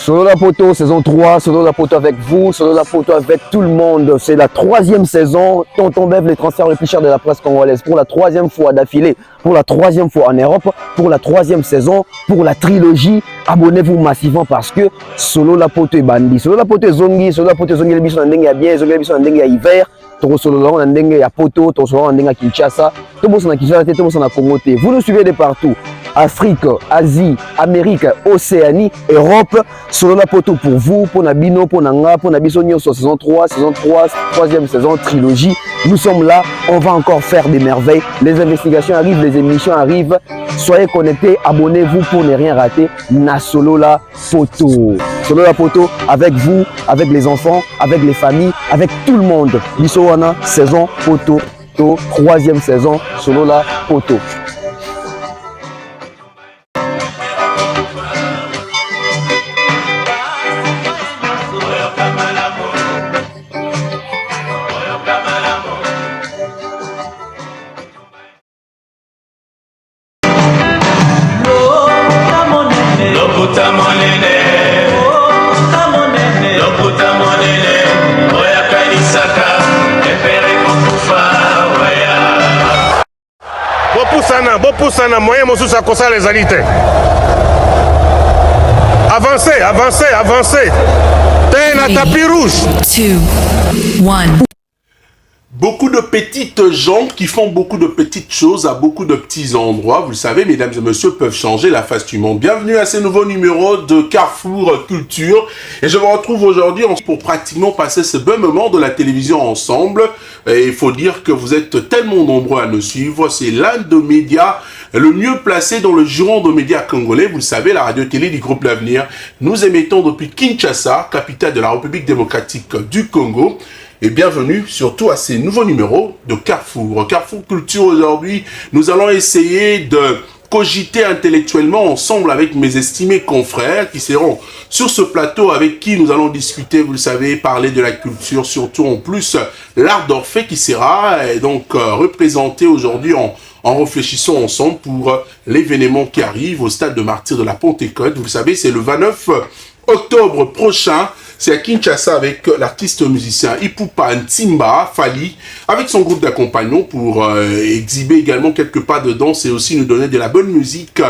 Solo la Poto, saison 3, Solo la Poto avec vous, Solo la Poto avec tout le monde. C'est la 3e saison. Tonton Bev, les transferts les plus chers de la presse congolaise. Pour la 3e fois d'affilée, pour la 3e fois en Europe, pour la 3e saison, pour la trilogie. Abonnez-vous massivement parce que Solo la Poto est bandi. Solo la Poto est zongi, Solo la Poto est zongi, les bisous en dengue à bien, zongi les bisous en dengue à hiver. Toro Solo en dengue à Poto, Toro Solo en dengue à Kinshasa. Tout le monde en Kinshasa, tout le monde en Congo. Vous nous suivez de partout. Afrique, Asie, Amérique, Océanie, Europe. Solo la Poto pour vous, pour Nabino, pour Nanga, pour Nabisonio sur saison 3, 3e saison, trilogie. Nous sommes là, on va encore faire des merveilles. Les investigations arrivent, les émissions arrivent. Soyez connectés, abonnez-vous pour ne rien rater. Na Solo la Poto. Solo la Poto avec vous, avec les enfants, avec les familles, avec tout le monde. Bissowana, saison Poto, 3e saison, Solo la Poto. Bopusana, moyen mosusu akosa les alités. Avancez, avancez, avancez. T'es un tapis rouge. 2, 1. Beaucoup de petites gens qui font beaucoup de petites choses à beaucoup de petits endroits. Vous le savez, mesdames et messieurs, peuvent changer la face du monde. Bienvenue à ce nouveau numéro de Carrefour Culture. Et je vous retrouve aujourd'hui pour pratiquement passer ce bon moment de la télévision ensemble. Et il faut dire que vous êtes tellement nombreux à nous suivre. C'est l'un des médias le mieux placé dans le giron de médias congolais. Vous le savez, la radio-télé du groupe L'Avenir. Nous émettons depuis Kinshasa, capitale de la République démocratique du Congo. Et bienvenue surtout à ces nouveaux numéros de Carrefour. Carrefour Culture aujourd'hui, nous allons essayer de cogiter intellectuellement ensemble avec mes estimés confrères qui seront sur ce plateau avec qui nous allons discuter, vous le savez, parler de la culture, surtout en plus l'art d'Orphée qui sera donc représenté aujourd'hui en réfléchissant ensemble pour l'événement qui arrive au stade de Martyrs de la Pentecôte. Vous le savez, c'est le 29 octobre prochain. C'est à Kinshasa avec l'artiste musicien Ipupa Ntimba Fali, avec son groupe d'accompagnants pour exhiber également quelques pas de danse et aussi nous donner de la bonne musique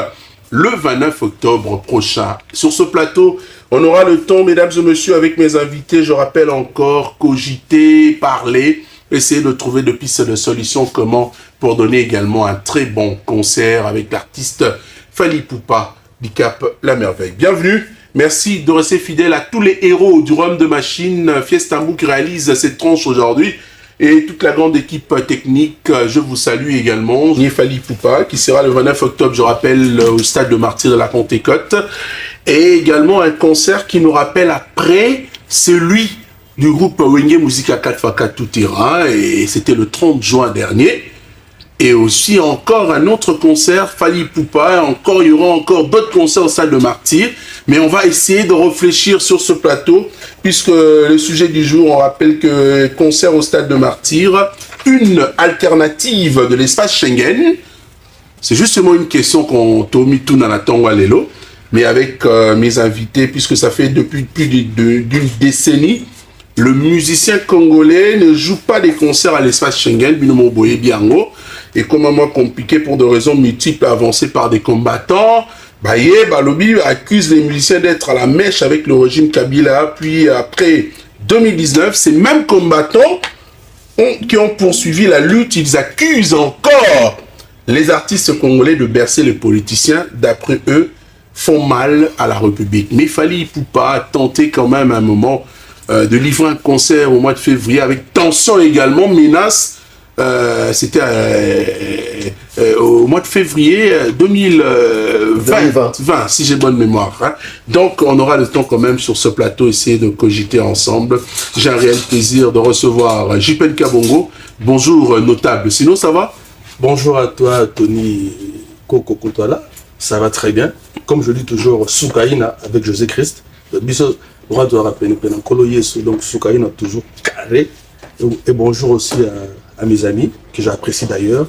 le 29 octobre prochain. Sur ce plateau, on aura le temps, mesdames et messieurs, avec mes invités, je rappelle encore, cogiter, parler, essayer de trouver de pistes de solutions, comment pour donner également un très bon concert avec l'artiste Fali Ipupa du Cap La Merveille. Bienvenue. Merci de rester fidèle à tous les héros du Rhum de Machine, Fiestambu qui réalise cette tranche aujourd'hui. Et toute la grande équipe technique, je vous salue également. Fali Ipupa qui sera le 29 octobre, je rappelle, au stade de Martyrs de la Pentecôte. Et également un concert qui nous rappelle après celui du groupe Wenge Musica 4x4 Tout Terrain. Et c'était le 30 juin dernier. Et aussi encore un autre concert, Fali Ipupa, il y aura encore d'autres concerts au stade de Martyrs. Mais on va essayer de réfléchir sur ce plateau, puisque le sujet du jour, on rappelle que concert au stade de Martyrs, une alternative de l'espace Schengen. C'est justement une question qu'on t'a mis tout dans la tongue lelo, mais avec mes invités, puisque ça fait depuis plus d'une décennie, le musicien congolais ne joue pas des concerts à l'espace Schengen, Binomo Boye Biango, et comme moi compliqué pour des raisons multiples avancées par des combattants. Balobi accuse les musiciens d'être à la mèche avec le régime Kabila, puis après 2019, ces mêmes combattants qui ont poursuivi la lutte, ils accusent encore les artistes congolais de bercer les politiciens, d'après eux, font mal à la République. Mais Fali Ipupa a tenté quand même à un moment de livrer un concert au mois de février avec tension également, menace. C'était au mois de février 2020, si j'ai bonne mémoire. Hein. Donc, on aura le temps quand même sur ce plateau, essayer de cogiter ensemble. J'ai un réel plaisir de recevoir JPN Kabongo. Bonjour, notable. Sinon, ça va? Bonjour à toi, Tony Koko Koutouala. Ça va très bien. Comme je dis toujours, Soukaïna avec José Christ. Biso, droit de rappeler, donc Soukaïna toujours carré. Et bonjour aussi à mes amis, que j'apprécie d'ailleurs.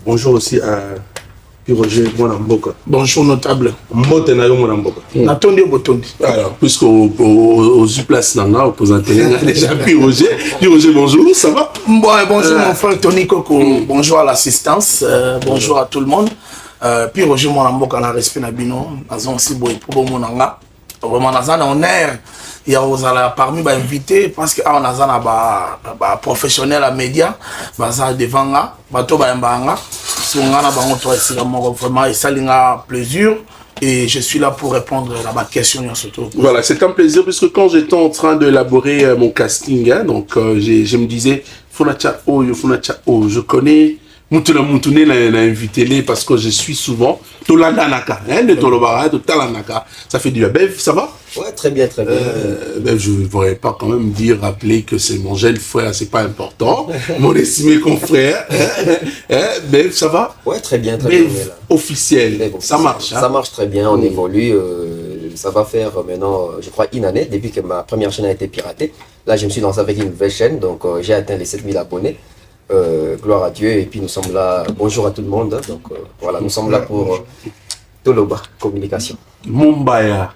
Bonjour aussi à puis Roger Mwana Mboka. Bonjour notable. Mbote na yo Mwana Mboka. Natondi Botondi. Alors, puisqu'au place Nanga, opposant déjà, puis Roger, bonjour, ça va? Bonjour mon frère Tony Coco, bonjour à l'assistance, bonjour à tout le monde. Puis Roger Mwanamboka na respect na bino, nazon aussi boy pour monanga. Vraiment nazan honneur. Il y a aux parmi les invités parce que on a un professionnel à médias, baza devant là, bateau ba mbanga. Si on a bango toi ici vraiment et ça linga plaisir. Et je suis là pour répondre à ma question. Surtout. Voilà, c'est un plaisir parce que quand j'étais en train d'élaborer mon casting, hein, donc je me disais, Funacha O, je connais Mutuna Mutune l'a invité parce que je suis souvent Tolandanaka, hein, de Tolobara, de Talanaka. Ça fait du bien. Bev, ça va? Ouais, très bien, très bien. Bev, je ne voudrais pas quand même rappeler que c'est mon jeune frère, c'est pas important. Mon estimé confrère. Bev, ça va? Ouais, très bien, très Bev, bien. officiel. Bev, ça marche. Hein? Ça marche très bien, on évolue. Ça va faire maintenant, je crois, une année depuis que ma première chaîne a été piratée. Là, je me suis lancé avec une nouvelle chaîne, donc j'ai atteint les 7000 abonnés. Gloire à Dieu, et puis nous sommes là. Bonjour à tout le monde. Hein, donc voilà, nous sommes là pour Toloba Communication. Mumbaya.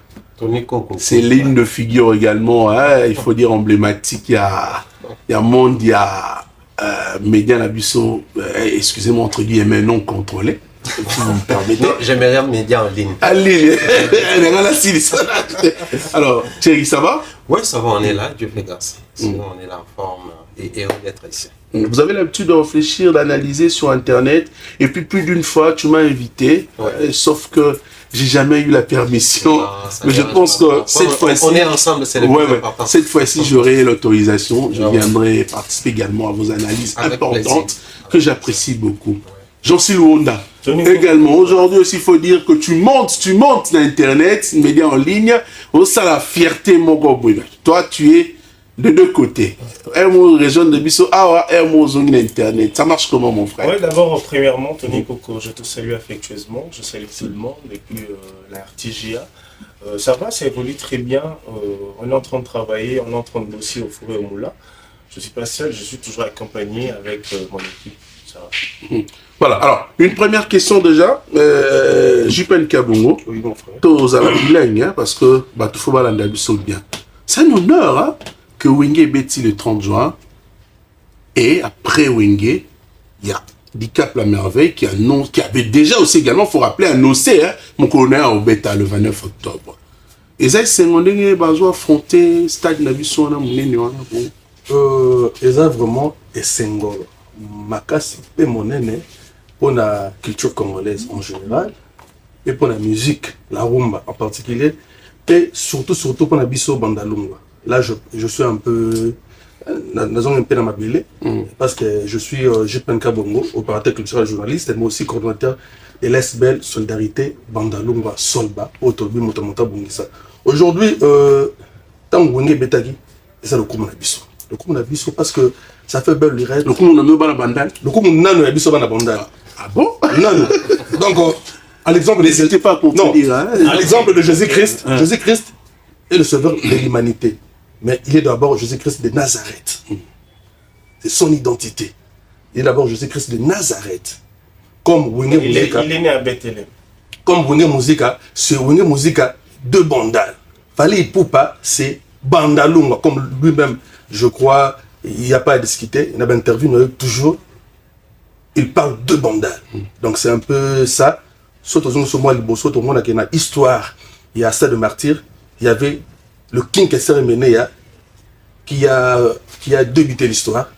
C'est l'une de figure également, hein, il faut dire emblématique. Il y a monde, il y a Média Nabiso, excusez-moi, entre guillemets, non contrôlé. Si vous me permettez. Non, j'aimerais bien média en ligne. En ligne. Alors, Thierry, ça va? Ouais, ça va, on est là, Dieu fait grâce. Sinon, on est là en forme et heureux d'être ici. Vous avez l'habitude de réfléchir, d'analyser sur Internet, et puis plus d'une fois, tu m'as invité, sauf que j'ai jamais eu la permission. Mais je pense que cette fois-ci, on est ensemble, c'est le plus important. Cette fois-ci, j'aurai l'autorisation. Je viendrai participer également à vos analyses importantes que j'apprécie beaucoup. Jean-Sylvain Honda, également. Aujourd'hui aussi, il faut dire que tu montes l'Internet, médias en ligne. Ça, la fierté, mon gars. Toi, tu es de deux côtés. Un mot région de Bisso, un mot zone Internet. Ça marche comment, mon frère? Oui, d'abord, premièrement, Tony Coco, je te salue affectueusement. Je salue tout le monde depuis la RTGA. Ça va, ça évolue très bien. On est en train de travailler, on est en train de bosser au four et au moulin. Je ne suis pas seul, je suis toujours accompagné avec mon équipe. Ça va. Voilà, alors, une première question déjà. Jupen Kabongo, Oui, mon frère. tous à la bilingue, hein, parce que tout faut balanda Bisso bien. C'est un honneur, hein, que Wenge Betty le 30 juin, et après Wenge, il y a Dicap la Merveille qui avait déjà aussi également, il faut rappeler, annoncé, hein, mon colonel au Beta le 29 octobre. Et ça, c'est mon dernier bazo affronté, stade Nabiso, Et ça vraiment, et Sengolo. Makasi et mon aîné, pour la culture congolaise en général, et pour la musique, la rumba en particulier, et surtout pour la biso bandalunga. Là, je suis un peu dans ma bille, parce que je suis Jupen Kabongo, opérateur culturel journaliste, mais aussi coordonnateur de l'SBL Solidarité Bandalunga Solba, Autobi Motomota Bungisa. Aujourd'hui, tant que Betagi, c'est le coup de la biso. Le coup de la biso, parce que ça fait belle lurette. Le coup, on a mis au bandal. Le coup, on a mis au bandal. Ah bon? Non. Donc, à l'exemple n'hésitez pas pour te dire. Hein, à l'exemple de Jésus-Christ, Jésus-Christ est le sauveur de l'humanité. Mais il est d'abord Jésus-Christ de Nazareth. C'est son identité. Il est d'abord Jésus-Christ de Nazareth. Comme Wenge Musica. Il est né à Bethléem. Comme Wenge Musica, c'est Wenge Musica de Bandal. Fali Poupa, c'est Bandalunga. Comme lui-même, je crois, il n'y a pas à discuter. Il a interviewé toujours. Il parle de Bandal. Donc c'est un peu ça. Surtout moi, tout le monde a une histoire. Il y a ça de martyr. Il y avait le King Kesser qui a débuté l'histoire.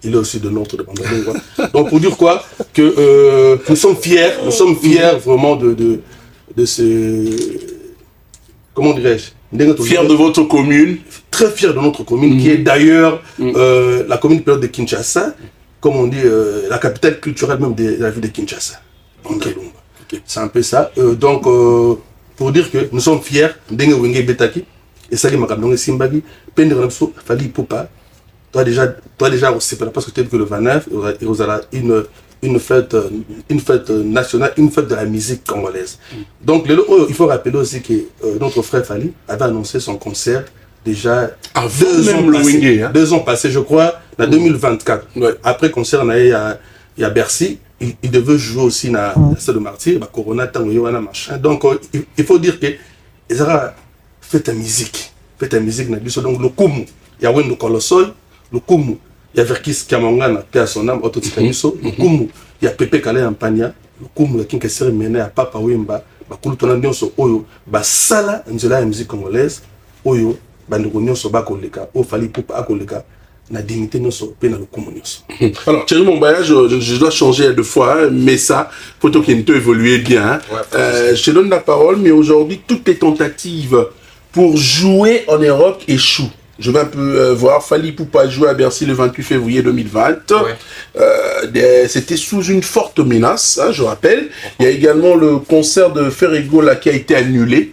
Il est aussi de notre de Bandalunga. Donc pour dire quoi, que nous sommes fiers vraiment de ce, comment dirais-je, fiers de votre commune. Très fiers de notre commune, qui est d'ailleurs la commune période de Kinshasa, comme on dit, la capitale culturelle même de la ville de Kinshasa. Okay. C'est un peu ça. Donc, pour dire que nous sommes fiers d'Enge Wenge Betaki, et ça, Makabongo Simbagi, Penderamso, Fali Poupa, toi déjà, parce que tu as vu que le 29, il y aura une fête nationale, une fête de la musique congolaise. Donc, il faut rappeler aussi que notre frère Fali avait annoncé son concert déjà deux ans passés, je crois, en 2024. Ouais. Après concert, il y a Bercy, il devait jouer aussi dans la salle de martyr, Corona, machin. Donc, il faut dire que ils ont fait ta musique. Fait ta musique, donc le Kumu, il y a Wendo Kolosoy, le Kumu, il y a Verkis Kamangana, qui a son âme, Autotikamiso, le Kumu, il y a Pepe Kale Ampania, le Kumu, il y a Kinkesere Mene, à Papa Wimba, Bakulu Tonandionso, Oyo, Basala, Nzola, la musique congolaise, Oyo, Bandoko Nyonso, Bakoleka, O Fali Poupa Akoleka, la dignité Nyonso, Pena le Kumu Nyonso. Alors, Thierry Mombaya, je dois changer deux fois, hein, mais ça, faut qu'il ait évolué bien. Hein. Ouais, je te donne la parole, mais aujourd'hui, toutes les tentatives pour jouer en Europe échouent. Je vais un peu voir, Fali Poupa jouer à Bercy le 28 février 2020. Ouais. C'était sous une forte menace, hein, je rappelle. Il y a également le concert de Ferrigo là, qui a été annulé.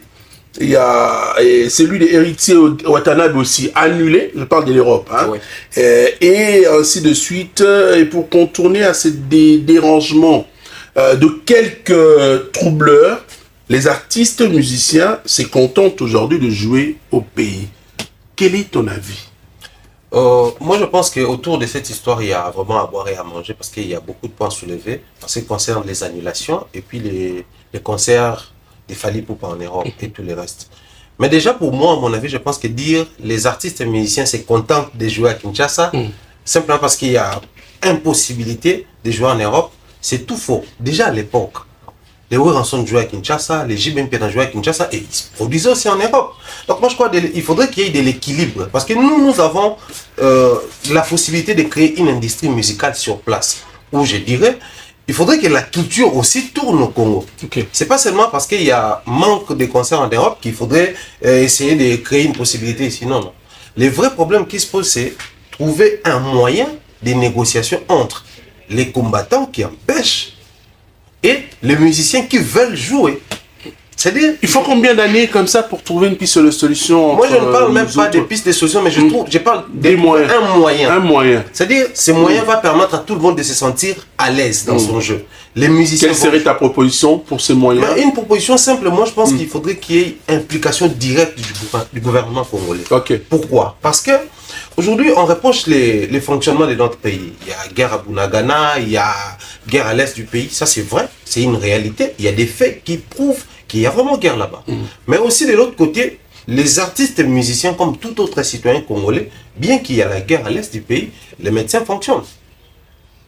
Il y a celui des héritiers Watanabe aussi annulé, je parle de l'Europe, hein. Ouais. Et ainsi de suite, et pour contourner à ces dérangements de quelques troubleurs, les artistes musiciens se contentent aujourd'hui de jouer au pays. Quel est ton avis? Moi, je pense qu'autour de cette histoire, il y a vraiment à boire et à manger parce qu'il y a beaucoup de points soulevés en ce qui concerne les annulations et puis les concerts des Fali Poupa en Europe et tout le reste. Mais déjà, pour moi, à mon avis, je pense que dire les artistes et musiciens se contentent de jouer à Kinshasa, simplement parce qu'il y a impossibilité de jouer en Europe, c'est tout faux. Déjà à l'époque, les Ouranson jouaient à Kinshasa, les JBMP jouaient à Kinshasa et ils se produisaient aussi en Europe. Donc moi je crois qu'il faudrait qu'il y ait de l'équilibre parce que nous avons la possibilité de créer une industrie musicale sur place où je dirais il faudrait que la culture aussi tourne au Congo. Okay. C'est pas seulement parce qu'il y a manque de concerts en Europe qu'il faudrait essayer de créer une possibilité ici. Non, non. Les vrais problèmes qui se posent, c'est trouver un moyen de négociation entre les combattants qui empêchent et les musiciens qui veulent jouer. C'est-à-dire, il faut combien d'années comme ça pour trouver une piste de solution? Moi, je ne parle même pas des pistes de solution, mais je parle des moyens. Un moyen. C'est-à-dire, ce moyen va permettre à tout le monde de se sentir à l'aise dans son jeu. Les musiciens. Quelle serait ta proposition pour ces moyens? Une proposition simple, moi je pense qu'il faudrait qu'il y ait implication directe du gouvernement congolais. Okay. Pourquoi? Parce que aujourd'hui, on reproche les fonctionnements de notre pays. Il y a guerre à Bunagana, il y a guerre à l'est du pays. Ça, c'est vrai, c'est une réalité. Il y a des faits qui prouvent qu'il y a vraiment guerre là-bas. Mais aussi de l'autre côté, les artistes et musiciens, comme tout autre citoyen congolais, bien qu'il y a la guerre à l'est du pays, les médecins fonctionnent.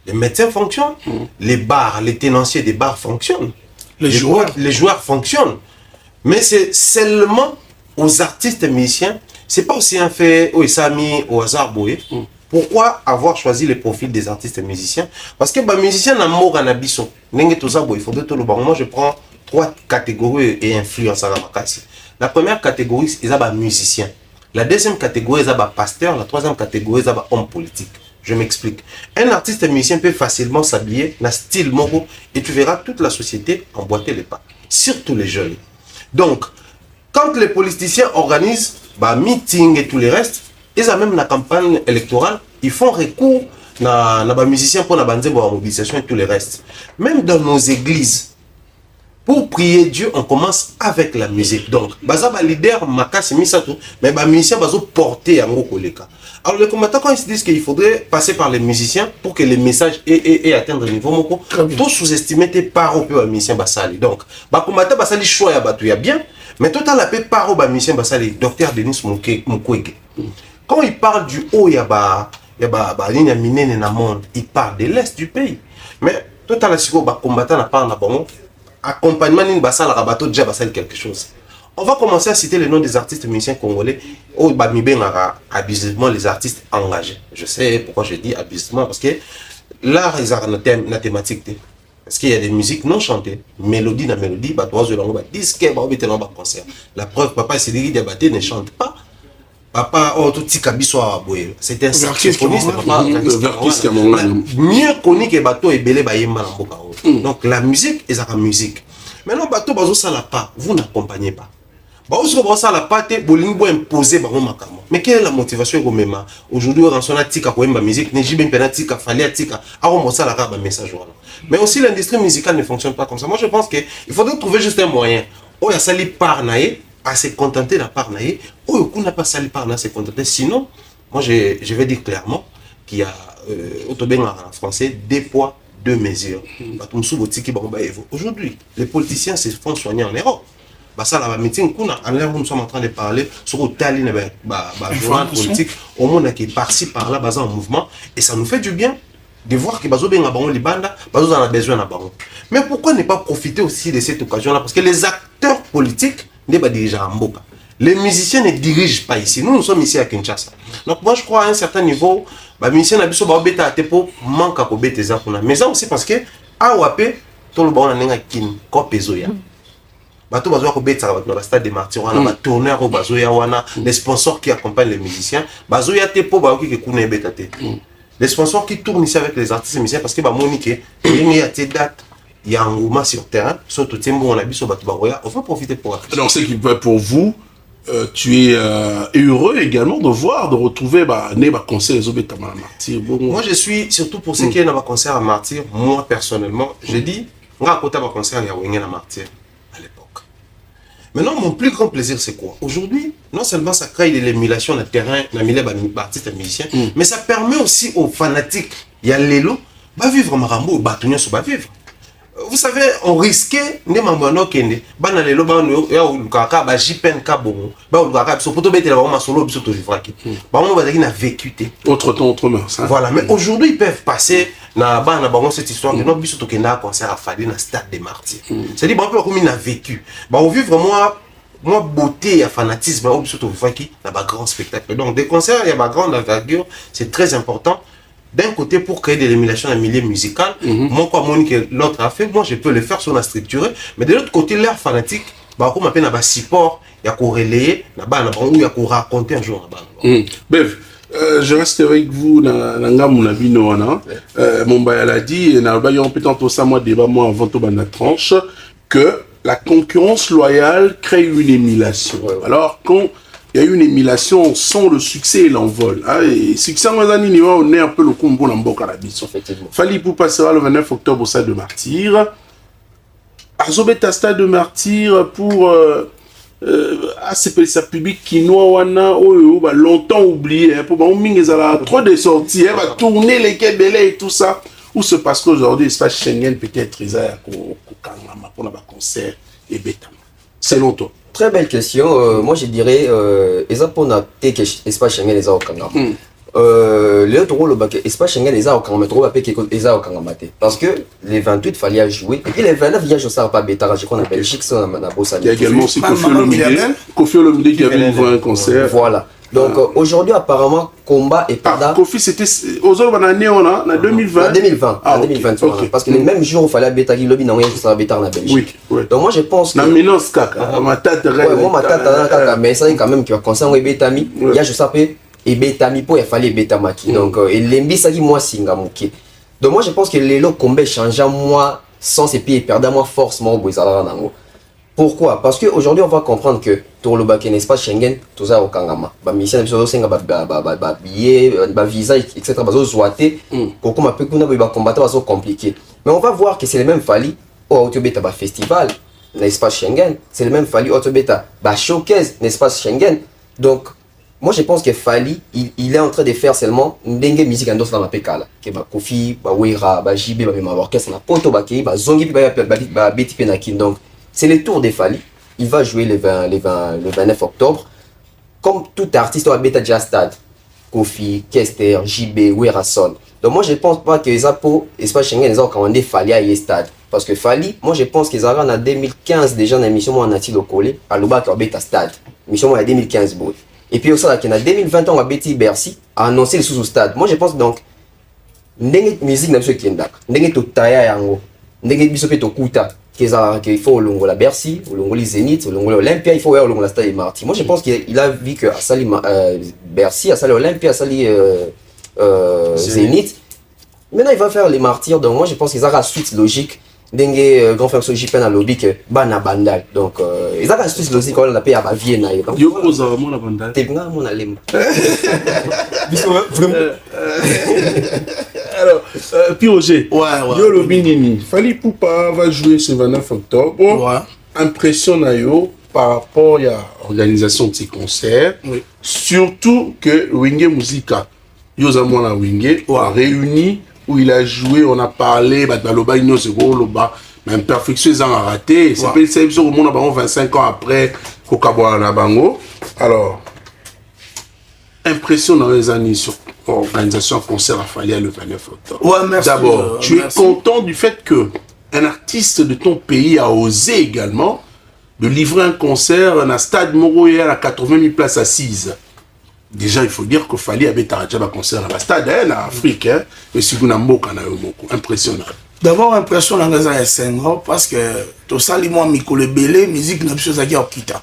Les médecins fonctionnent, les bars, les tenanciers des bars fonctionnent. Les joueurs fonctionnent. Mais c'est seulement aux artistes et musiciens, c'est pas aussi un fait ça a mis au hasard boé. Pourquoi avoir choisi les profils des artistes et musiciens? Parce que les musiciens n'ont pas de biso. Il faudrait tout le bon. Moi je prends 3 catégories et influences à la makasi. La première catégorie, c'est les musiciens. La deuxième catégorie, c'est les pasteurs. La troisième catégorie, c'est les hommes politiques. Je m'explique. Un artiste et musicien peut facilement s'habiller dans style moro et tu verras toute la société emboîter les pas. Surtout les jeunes. Donc, quand les politiciens organisent meeting et tout le reste, ils ont même la campagne électorale, ils font recours à les musiciens pour la mobilisation et tout le reste. Même dans nos églises, pour prier Dieu, on commence avec la musique. Donc, les leader makasi misato, mais les musiciens vont porter un gros koleka. Alors les combattants, quand ils se disent qu'il faudrait passer par les musiciens pour que les messages aient atteindre le niveau moko, tout sous-estimer tes paroles aux musiciens basali. Donc, les combattants basali choix ya batu ya bien, mais tout à la paix paroles aux musiciens basali. Docteur Denis Mukwege. Quand il parle du haut yaba ligne minene na monde, il parle de l'est du pays. Mais tout à la suite, les combattants n'a pas bon accompagnement d'une basal rabato déjà basal quelque chose. On va commencer à citer les noms des artistes musiciens congolais. Abusivement les artistes engagés. Je sais pourquoi je dis abusivement, parce que l'art est une thématique. Parce qu'il y a des musiques non chantées, mélodie na mélodie, disque, concert. La preuve, Papa Sidiri Diabaté ne chante pas. Papa, c'est un saxophoniste. Mieux connu que Bato et Belé Bayemba. Donc la musique est la musique. Maintenant, Bato Bazo Salapa, vous n'accompagnez pas. Mais quelle est la motivation? Aujourd'hui, on a tika la musique, mais aussi l'industrie musicale ne fonctionne pas comme ça. Moi, je pense qu'il faudrait trouver juste un moyen. Oh, il y a sali parnaï à se contenter de la parnaï. Oh, il n'y a pas sali parnaï à se contenter. Sinon, moi, je vais dire clairement qu'il y a, au en français, 2 poids, deux mesures. Aujourd'hui, les politiciens se font soigner en Europe. Ça, la meeting, en l'air, nous sommes en train de parler sur le talent journal politique, au monde qui est par-ci, par-là, basé en mouvement, et ça nous fait du bien de voir que Bazo Ben Baron Libanda, Bazo en a besoin d'un baron. Mais pourquoi ne pas profiter aussi de cette occasion-là? Parce que les acteurs politiques ne sont pas déjà en Mboka. Les musiciens ne dirigent pas ici. Nous sommes ici à Kinshasa. Donc moi, je crois à un certain niveau, les musiciens n'ont pas besoin de tepo manque à cober tes appuis. Mais ça aussi parce que à Wapé, tout le baron a un kin, kopezoya. Bato bazo ko betsa dans le stade des martyrs, on a tourné au bazo ya wana, les sponsors qui accompagnent les musiciens, bazo ya tepo ba ki kuna betate. Les sponsors qui tournent ici avec les artistes et musiciens parce que ba monique, il y a des dates, il y a un mouvement sur terrain, surtout tembo on a biso bato baroya, on va profiter pour. Donc c'est qui peut pour vous. Tu es heureux également de voir, de retrouver concert les Obeta Martyr. Moi je suis, surtout pour ceux qui ont un concert à Martyr, moi personnellement, je dis, on a un concert à Martyr à l'époque. Maintenant, mon plus grand plaisir, c'est quoi? Aujourd'hui, non seulement ça crée de l'émulation dans le terrain, dans les artistes et musiciens, mais ça permet aussi aux fanatiques, il y a les lots, de vivre Marambo, de vivre. Vous savez, on risquait, ne m'amano kende, bana lelo ba no ya ulukaka ba jipen ka bongo, ba ulukaka so poto bete la ba masolo biso to vivaki. Ba on va dire na vécu. Autre temps, autre mœurs. Voilà, mais aujourd'hui ils peuvent passer na bana ba cette histoire que no biso to kenda concert à Fali na stade des martyrs. C'est-à-dire ba peu comme il a vécu. Ba on vivre moi beauté et fanatisme au biso to vivaki na ba grand spectacle. Donc des concerts il y a ba grande envergure, c'est très important. D'un côté, pour créer de l'émulation dans le milieu musical, moi, comme l'autre a fait, moi, je peux le faire sur la structure. Mais de l'autre côté, l'air fanatique, comme appelle un support, il y a qu'on relayer, ou il y a qu'on raconter un jour. Bev, je reste avec vous dans mon bail a dit, on peut entendre ça, moi, débat, moi, avant tout, la tranche, que la concurrence loyale crée une émulation. Alors, quand il y a une émulation, on sent le succès et l'envol. Et succès, on est un peu le combo dans Mboka la Bisson. Fali pour passer le 29 octobre au stade de Martyr. Azobeta stade de Martyr pour sa public quinoa wana longtemps oublié. Pour trop de sorties, va tourner les Kébélés et tout ça. Où se passe qu'aujourd'hui, l'espace Schengen peut-être pour un concert et bêta. Selon toi. Très belle question. Moi, je dirais, espace Schengen, les Okangama. Le rôle de espace Schengen, les Okangama, parce que les 28, il fallait jouer. Et puis les 29, il y a je sais pas bêta, je crois qu'on appelle Chic, il y a également aussi Kofi Olomide qui avait ouvert un concert. Voilà. Donc aujourd'hui, apparemment, combat et Pada. Kofi, c'était aux autres années, on a en 2020. En 2020. En 2020. Parce que le même jour, il fallait Beta qui lobby, non, je sais Beta en Belgique. Donc moi, je pense que. Non, mais non, c'est caca. Ma tête, moi, ma tête, mais ça, quand même, qu'il y a concert où Beta mi, il y a je sais et Beta mi pour il fallait Beta maki. Donc, et l'embi, ça qui moi, singamuki. Donc moi, je pense que les lots combat changent moi, sans ses pieds, perdant moi, force, moi, au Pourquoi? Parce qu'aujourd'hui, on va comprendre que tout le bac n'est pas Schengen, tout ça au Kangama. Mission de billet, visa, etc. Comme un peu combattre, c'est compliqué. Mais on va voir que c'est le même Fali au Autobeta festival, n'est-ce pas Schengen? C'est le même Fali au Autobeta showcase, n'est-ce pas Schengen? Donc, moi je pense que Fali, il est en train de faire seulement une musique en dans la pécale. Que Kofi, Wera, JB, orchestre, Poto, Zongi, Betty Penakin. Donc, c'est le tour des Fali. Il va jouer le 29 octobre. Comme tout artiste à Beta Jazz Stade, Kofi, Kester, JB, Werason. Donc moi je ne pense pas que les Apo, espace Schengen, les ont commandé Fali à y stade. Parce que Fali, moi je pense qu'ils avaient en 2015 déjà dans l'émission en Nati Lokole, à Loba à Beta Stade. L'émission en 2015. Et puis aussi en 2020, on a Betty Bercy a annoncé le sous-stade. Moi je pense donc, ndenge musique n'a pas de ndenge to taya yango, ndenge bisope to kuta. Qu'il faut au la Bercy, au Zénith, au Olympia, il faut au stade des Martyrs. Moi je pense qu'il a vu que à Sali Bercy, à Sali Olympia, à Sali Zénith. Maintenant il va faire les Martyrs, donc moi je pense qu'ils ont la suite logique. Dengue grand frère Sojipen à lobby que Bana Bandal. Donc ils ont la suite logique on l'a payé à Vienne. Yo pose vraiment la Bandal. T'es bien mon alem. Alors, Piroger, yo le Binini, Fali Poupa va jouer ce 29 octobre. Ouais. Impression nayo par rapport à l'organisation de ces concerts. Surtout que Wenge Musica, yo zamona Wenge, a réuni où il a joué, on a parlé, Baloba, Igno, c'est gros, Loba, mais imperfection, ils ont raté. C'est pas ça, au monde, 25 ans après, Kokaboa Nabango. Alors, impression dans les années sur l'organisation concert à Falia le 29 octobre. Ouais, merci. D'abord, tu es content du fait que un artiste de ton pays a osé également de livrer un concert dans un stade Moroya à 80 000 places assises. Déjà, il faut dire que Fali avait arrêté un concert dans le stade en Afrique, mais si vous n'avez pas impressionnant. D'abord, impression dans les Senghor parce que tout ça, moi, Mikole Belé, musique n'a plus à dire au Kita.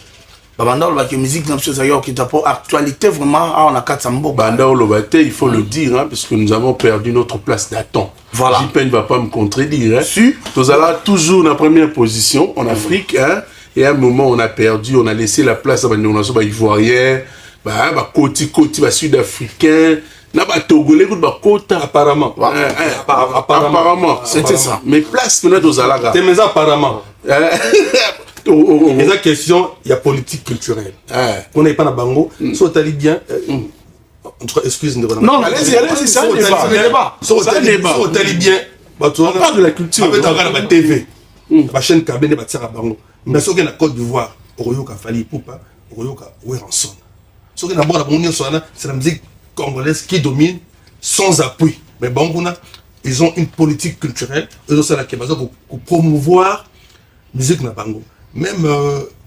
Bandao la musique n'a plus à dire au Kita pour actualité vraiment, on a 4 sambo. Bandao Lobate, il faut le dire, hein, parce que nous avons perdu notre place d'attente. Voilà. JP ne va pas me contredire. Hein. Si. Nous allons toujours dans la première position en Afrique, hein, et à un moment, on a perdu, on a laissé la place à des Ivoiriens. Côté sud-africain, Togolais, apparemment. Apparemment, c'était ça. Mais place maintenant aux Alaga. C'est mais apparemment. Les questions, il y a politique culturelle. On n'est pas dans Bango. Soit t'allais bien. Excuse-moi. Non, allez-y, ça débat. Soit t'allais bien. On parle de la culture. On regarde la TV. La chaîne Kabene Batsara Bango. Mais ce qui est la Côte d'Ivoire, Oroyoka Fali Poupa, Oroyoka Weranson. C'est la musique congolaise qui domine sans appui. Mais Bangouna, ils ont une politique culturelle. Ils ont ça pour promouvoir la musique Nabango. Même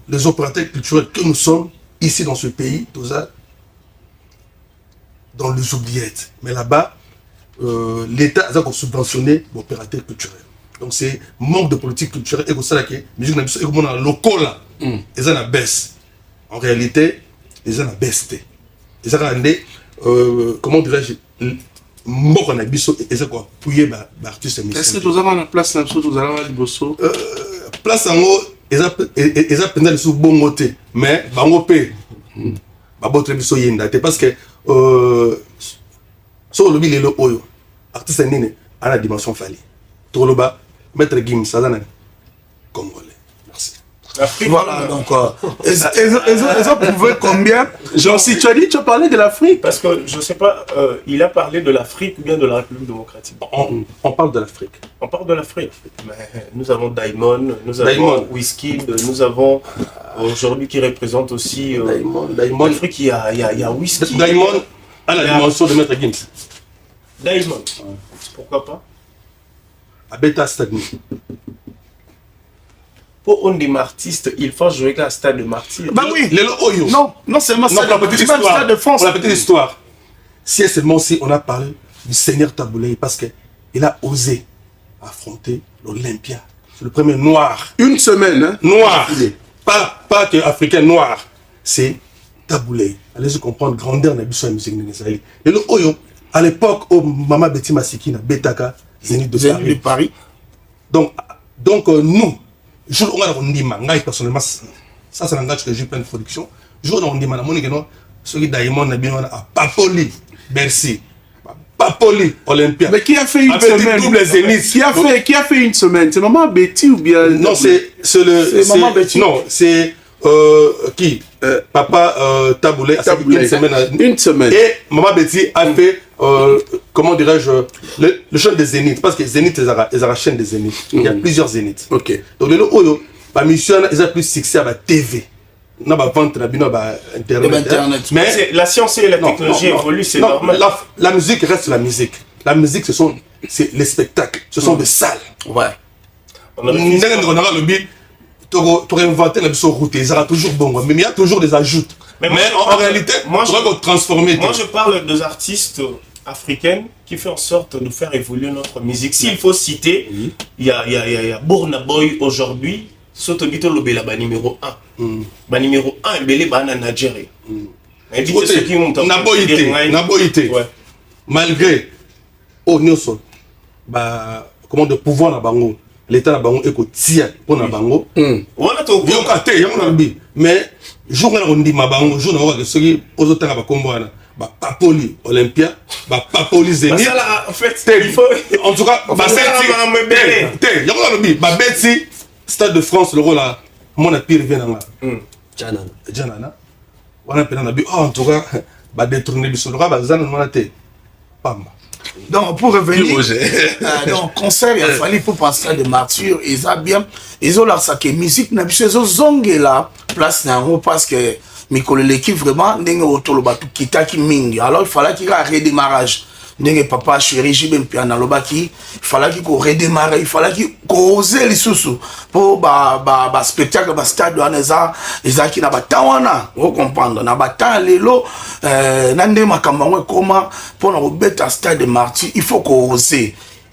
les opérateurs culturels que nous sommes ici dans ce pays, tout ça, dans les oubliettes. Mais là-bas, l'État a subventionné l'opérateur culturel. Donc c'est manque de politique culturelle. Et ça, la musique Nabango, local, ils ont la baisse. En réalité, ils ont la baisse. Ils ont comment dirais-je, mort en abisso, ils ont quoi, pouillé l'artiste. Est-ce que vous avez la place là-dessus, vous avez la bosso? Place en haut, ils ont pendant le bon côté, mais bango pe, babo très bisso yenda, parce que sur le bilan le oyo, artiste nini, à la dimension Fali. Tout le bas, maître Gim, ça donne congolais. Merci. L'Afrique, voilà, donc, ils ont prouvé combien. Genre, si tu as dit, tu as parlé de l'Afrique. Parce que, je ne sais pas, il a parlé de l'Afrique ou bien de la République démocratique. On parle de l'Afrique. On parle de l'Afrique. Nous avons Daimon, nous avons Wizkid, nous avons aujourd'hui qui représente aussi l'Afrique, il y a Wizkid. Daimon à la dimension de Maître Gims. Daimon, pourquoi pas? À Beta Stagni. Pour un des artistes, il faut jouer à Stade de Martyr. Bah oui. Non seulement ça, la petite histoire. De France. La petite histoire. Si et seulement si on a parlé du Seigneur Taboulé parce qu'il a osé affronter l'Olympia. C'est le premier noir. Une semaine, hein? Noir. Pas que africain noir. C'est Taboulé. Allez-y comprendre grandeur de la musique de et le Oyo, à l'époque où Maman Betty Masiki na Betaka, Zénith de Paris. Donc nous, jour où on dit mangai personnellement, ça c'est un langage que j'ai plein de production. Jour où on dit manamoni que non, ceux qui Diamond na bien à Papoli, Bercy, Papoli, Olympia. Mais qui a fait une semaine? Double Zénith. Qui a fait une semaine? C'est Maman Betty ou bien? Non, c'est Maman Betty. Non, c'est qui? Papa Taboulé a fait une semaine. Et Maman Betty a fait comment dirais-je, le chant des Zéniths, parce que Zénith, ils ont la chaîne des Zéniths. Il y a plusieurs Zéniths. Ok. Donc, la mission, ils ont plus succès à la TV. Non, la vente, Internet. Mais la science et la technologie évoluent, c'est normal. La musique reste la musique. La musique, c'est les spectacles, ce sont des salles. Ouais. On a le but, tu aurais inventé la mission route, ils auront toujours bon, mais il y a toujours des ajouts. Mais en réalité, tu dois transformer. Moi, je parle des artistes africaines qui font en sorte de faire évoluer notre musique. S'il faut citer, il y a Burna Boy aujourd'hui, Sotobito Lobela, numéro 1. Numéro 1, Belé Bana Nigeria. Naboïté. Malgré, Nyonso, comment de pouvoir na bango, l'État na bango est tia pour na bango. Mais jour où on dit Mabango, jour où on dit ceux qui aux autres Papoli Olympia, Papoli Zénith. En fait, il faut. En tout cas, Betty, Stade de France, le rôle là, mon appui revient là. Janana. On a en tout cas, détourner le sol, Zan, on a été. Pamba. Donc, pour revenir, donc, concert, il a fallu pour passer de martyr, ils ont bien, ils ont là, ça que musique, n'a pas besoin là, place n'a parce que, Mikolo l'équipe vraiment, n'est pas autour de tout qui t'a qui mingi. Alors, il fallait qu'il y ait un redémarrage. N'est papa chéri, j'ai bien pu en il fallait qu'il redémarre, il fallait qu'il ose les sous pour spectacle, stade, les qui n'a pas tawana, vous comprenez, n'a pas tant les lots, n'ande ma camarade comment pour nous bête à stade de martyr, il faut qu'on ose,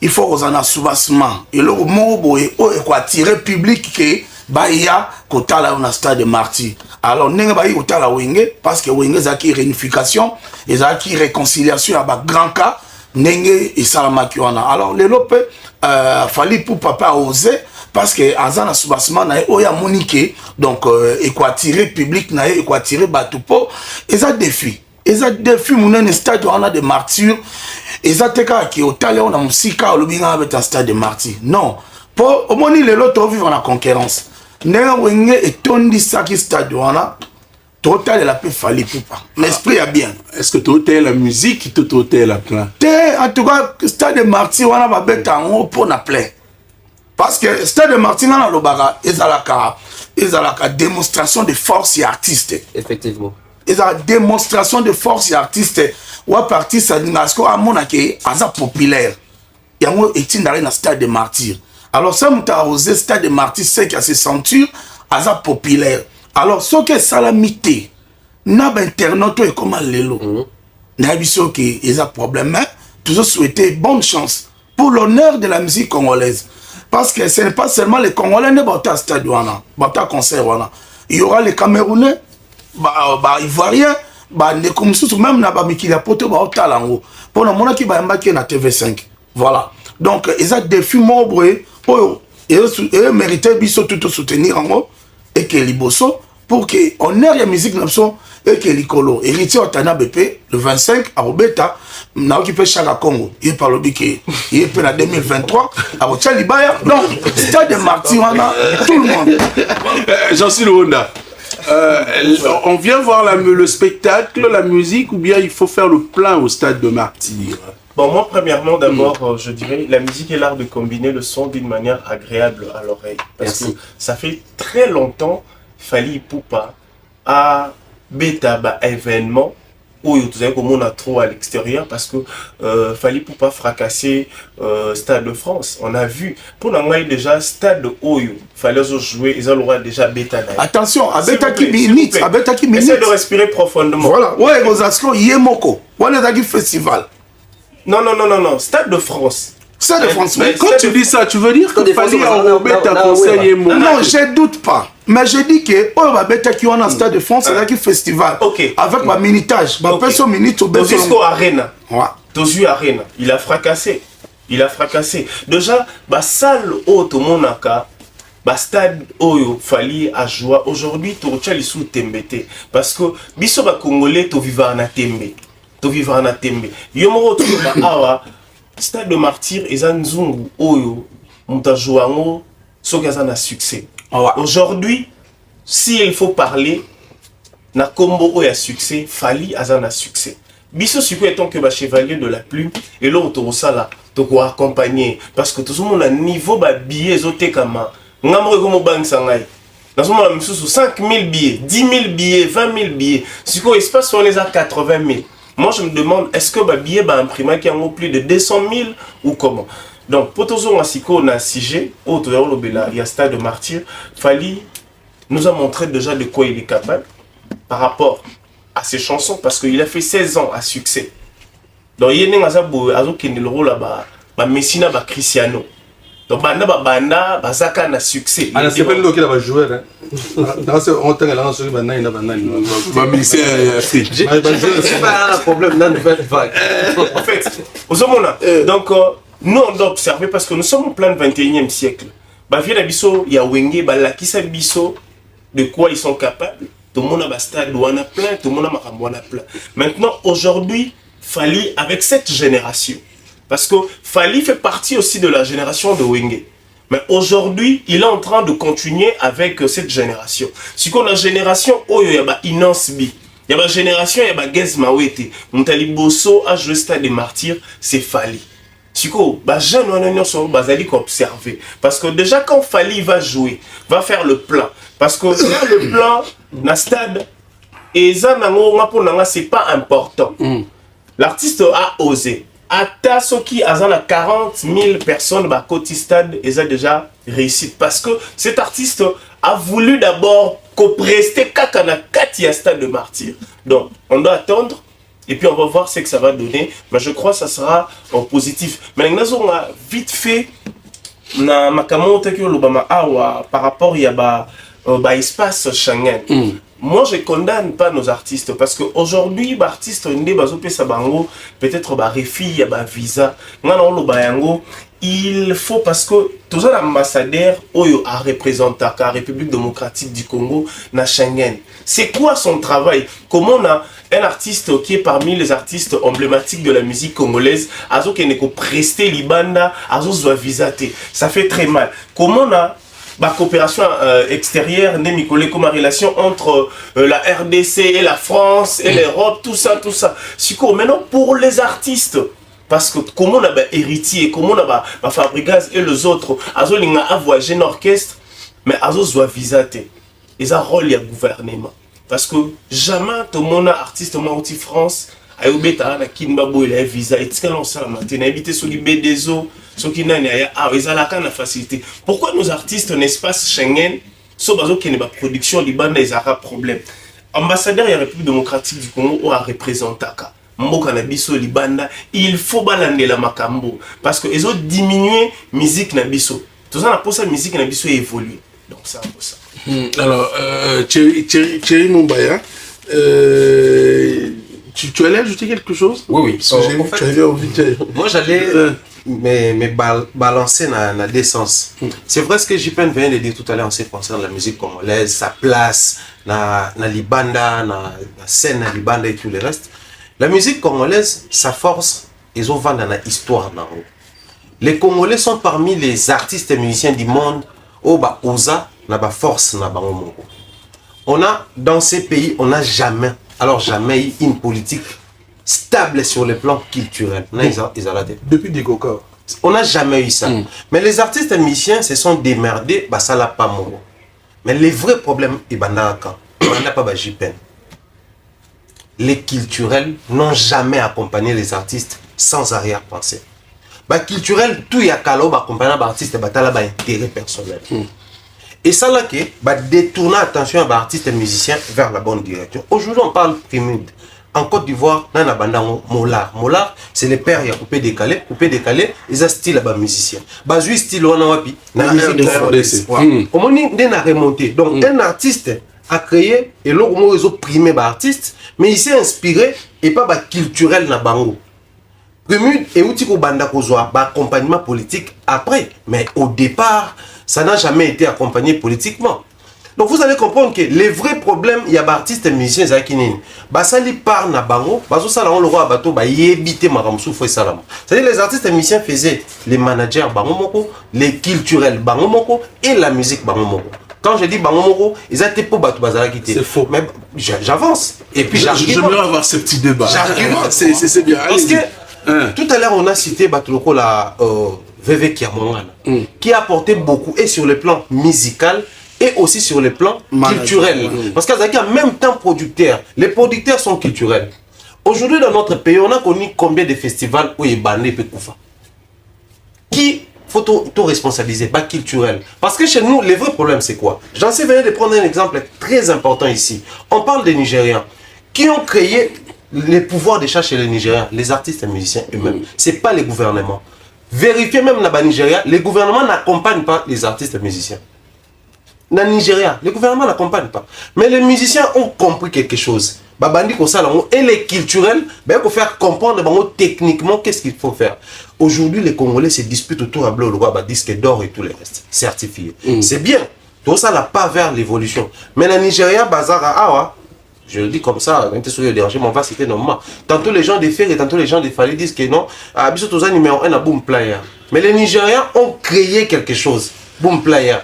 il faut qu'on en a soubassement, et le mot boy, quoi tirer public que Baya kotala on a stade de martyr. Alors nenga bayi kotala wenge parce que wenge zaki réunification et zaki réconciliation à ba grand cas nenge et salamakiwana. Alors les lope fallait pour papa oser parce que azana soubassement na oya monique donc équatiré public na équatiré batupo et ça défi. Et ça défi mon stade on a de martyrs et ça te ka ki otala on a musika olubinga avec un stade de martyr. Non. Pour au moins les lots vivre en concurrence. Nenga wenge etondi saki stade wana total la paix fallait pas l'esprit a bien. Est-ce que total la musique tout total la plein en tout cas stade de martyr wana ba beta en pour na plein parce que stade de martyr na lobara ezalaka démonstration de force et artiste. Effectivement, ezala démonstration de force et artiste ou parti ça parce à mon ke aza populaire yango etindale na stade de martyr. Alors, ça m'a osé stade de martyr, c'est qu'il y a ses ceintures, à populaire. Alors, ce que ça l'a mité, n'a pas internet et comment l'élo. N'a pas sûr qu'il y a problème, mais toujours souhaiter bonne chance pour l'honneur de la musique congolaise. Parce que ce n'est pas seulement les Congolais qui vont à stade, à concert. Il y aura les Camerounais, Ivoiriens, même n'a pas mis qu'il y a poté au talango. Pour le monde qui va embarquer na TV5. Voilà. Donc, ils ont des films mobrés. Et mérité biso tout soutenir en haut et que liboso pour que on ait la musique nation et que l'icolo héritier otana BP le 25 à Robeta na occupé Chaka Congo il parle biké il est en 2023 à Libaya donc stade de martyr tout le monde. Jean-Cy Honda, on vient voir le spectacle, la musique ou bien il faut faire le plein au stade de martyr? Bon, moi, premièrement, d'abord, je dirais, la musique est l'art de combiner le son d'une manière agréable à l'oreille. Parce que ça fait très longtemps, Fally Ipupa a bêta événement où vous savez comment on a trop à l'extérieur parce que Fally Ipupa fracassé Stade de France. On a vu, pour nous déjà, Stade de Oyo, fallait jouer, ils ont déjà bêta. Attention, à bêta qui minute, essayez de respirer profondément. Voilà, ouais, vous avez Yemoko, on est dans festival. Non, Stade de France. Stade de France, mais quand tu dis ça, tu veux dire que Fally a bêta conseillé mon. Non, je doute pas. Mais je dis que on va bêta qui on a Stade de France, c'est là qui festival. Ok. Avec ma minutage, ma personne minute au Tosisco Arena. Ouais. Tosu Arena. Il a fracassé. Déjà, salle haute au Monaka. Stade Oyo Fally a joué. Aujourd'hui, tu as les sous Tembete. Parce que biso ba Congolais, tu vivre na Tembe. Yomoro tu awa stade de martyr et Zanzungu Oyo Mutajuango Sogazana succès. Aujourd'hui, s'il faut parler, na combo Oya succès, Fally Azana succès. Biso suko étant que chevalier de la plume et l'autre là, tu dois accompagner parce que tout le monde a niveau ba billet zoté kama. Ngamre comme bank sangai. Dans ce moment, là, 5 000 billets, 10 000 billets, 20 000 billets. Ce qu'on espère sur les à 80 000. Moi, je me demande, est-ce que le billet va imprimer qui en plus de 200 000 ou comment? Donc, pour tous ceux qui ont un sujet, il y a Stade de martyr, Fally nous a montré déjà de quoi il est capable par rapport à ses chansons, parce qu'il a fait 16 ans à succès. Donc, il y a un rôle là-bas, Messina, Cristiano. Donc, banda bazaka na succès. Ah, c'est pas nous qui va jouer hein. Dans ce on t'a là sur banda ina banda. Ba ministère Afrique. C'est pas un problème dans nouvelle vague. En fait, aux hommes donc nous on doit observer parce que nous sommes en plein 21e siècle. Ba vient biso ya wenge ba la kisa biso de quoi ils sont capables. Tout le monde a ba stade wana plein, tout le monde a makambo wana plein. Maintenant aujourd'hui, Fally avec cette génération. Parce que Fally fait partie aussi de la génération de Wenge. Mais aujourd'hui, il est en train de continuer avec cette génération. Si qu'on a une génération, il y a Inance Bi, il y a ma génération, il y a ma Gaz Mawete. Montali Bosso a joué Stade des Martyrs, c'est Fali. Siko, bah jeune on sont basali observer parce que déjà quand Fali va jouer, va faire le plan parce que là le plan na stade et ça c'est pas important. L'artiste a osé. Ata Soki a 40 000 personnes à côté stade et ça déjà réussi parce que cet artiste a voulu d'abord prester kakana katia stade de martyr. Donc on doit attendre. Et puis on va voir ce que ça va donner. Mais je crois que ça sera en positif. Mais nous avons vite fait na makamote que l'Obama a par rapport à espace Schengen. Moi je condamne pas nos artistes parce que aujourd'hui les artistes peut-être réfi ya ba visa. Il faut parce que tous les ambassadeurs a représenté la République démocratique du Congo na Schengen. C'est quoi son travail? Comment on a un artiste qui est parmi les artistes emblématiques de la musique congolaise, azo qui n'est que presté libanda, azo soit visaté. Ça fait très mal. Comment on a la coopération extérieure, comme la relation entre la RDC et la France et l'Europe, tout ça. Maintenant pour les artistes. Parce que comment on a héritier, comment on a Fabregas et les autres, azo linga a voyagé un orchestre, mais azo soit visaté. Ils ont un rôle du gouvernement. Parce que jamais tout le monde artiste en France a eu na kinbabo il a visa et ce qu'on ça matin habité sur les BDZO ceux qui n'ont ils ont la facilité. Pourquoi nos artistes n'espace Schengen sont baso qui n'est pas production liban ils ont problème. Ambassadeur de la République démocratique du Congo a représenté Mboka na biso libanda, il faut balander la makambo parce que ils ont diminué musique na biso. Tout ça na pour ça musique na biso évoluer. Donc c'est un peu ça. Alors, Thierry Mumbaya, tu allais ajouter quelque chose? Oui. En fait, moi j'allais me balancer dans deux sens. C'est vrai ce que JPN vient de dire tout à l'heure en ce qui concerne la musique congolaise, sa place, na Libanda, na scène na Libanda et tout le reste. La musique congolaise, sa force, ils ont vendu dans l'histoire. Les Congolais sont parmi les artistes et musiciens du monde où osa na ba force na bango moko. On a dans ces pays, on n'a jamais eu une politique stable sur le plan culturel. Depuis des coca. On n'a jamais eu ça. Mais les artistes et musiciens se sont démerdés, ça l'a pas moko. Mais les vrais problèmes, ils n'a pas JPN. Les culturels n'ont jamais accompagné les artistes sans arrière-pensée. Culturel, tout y a calo accompagné les artistes, intérêt personnel. Et ça là qui détourner l'attention à l'artiste et musicien vers la bonne direction. Aujourd'hui on parle Prémude. En Côte d'Ivoire, on a Molar. Molar, c'est les pères, il y a coupé décalé, ils ont style à musicien. Bazui style on a wapi, na musique de RDC. Au moment où on a remonté. Donc un artiste a créé et l'autre moment ils ont primé l'artiste, mais il s'est inspiré et pas culturel na bango. Prémude et outil ko banda kozwa accompagnement politique après, mais au départ ça n'a jamais été accompagné politiquement. Donc vous allez comprendre que les vrais problèmes, il y a des artistes et musiciens qui sont par na bango, on le roi bateau, c'est-à-dire les artistes et musiciens faisaient les managers bangomoko, les culturels bangomoko et la musique bangomoko. Quand je dis bangomoko, ils étaient pour bateau bazara qui était. C'est faux. Mais j'avance. Et puis j'aimerais avoir ce petit débat. C'est bien. Parce que tout à l'heure on a cité Batuloko la VV Kiamongana, qui a apporté beaucoup et sur le plan musical et aussi sur le plan culturel. Parce qu'en même temps producteurs, les producteurs sont culturels. Aujourd'hui dans notre pays, on a connu combien de festivals où il y a bandé Pekoufa. Qui faut tout responsabiliser, pas culturel. Parce que chez nous, le vrai problème c'est quoi? J'en sais venir de prendre un exemple très important ici. On parle des Nigérians qui ont créé les pouvoirs d'achat chez les Nigériens, les artistes et musiciens eux-mêmes. C'est pas les gouvernements. Vérifiez même dans le Nigeria, les gouvernements n'accompagnent pas les artistes et musiciens. Dans le Nigeria, les gouvernements n'accompagnent pas. Mais les musiciens ont compris quelque chose. Et les culturels, il faut faire comprendre techniquement qu'est-ce qu'il faut faire. Aujourd'hui, les Congolais se disputent autour de le disque d'or et tout le reste, certifié. C'est bien. Tout ça n'a pas vers l'évolution. Mais dans le Nigeria, je le dis comme ça, on va citer normalement. Tantôt les gens de Fer et tantôt les gens de Fali disent que non, numéro 1 à Boom Player. Mais les Nigériens ont créé quelque chose. Boom Player.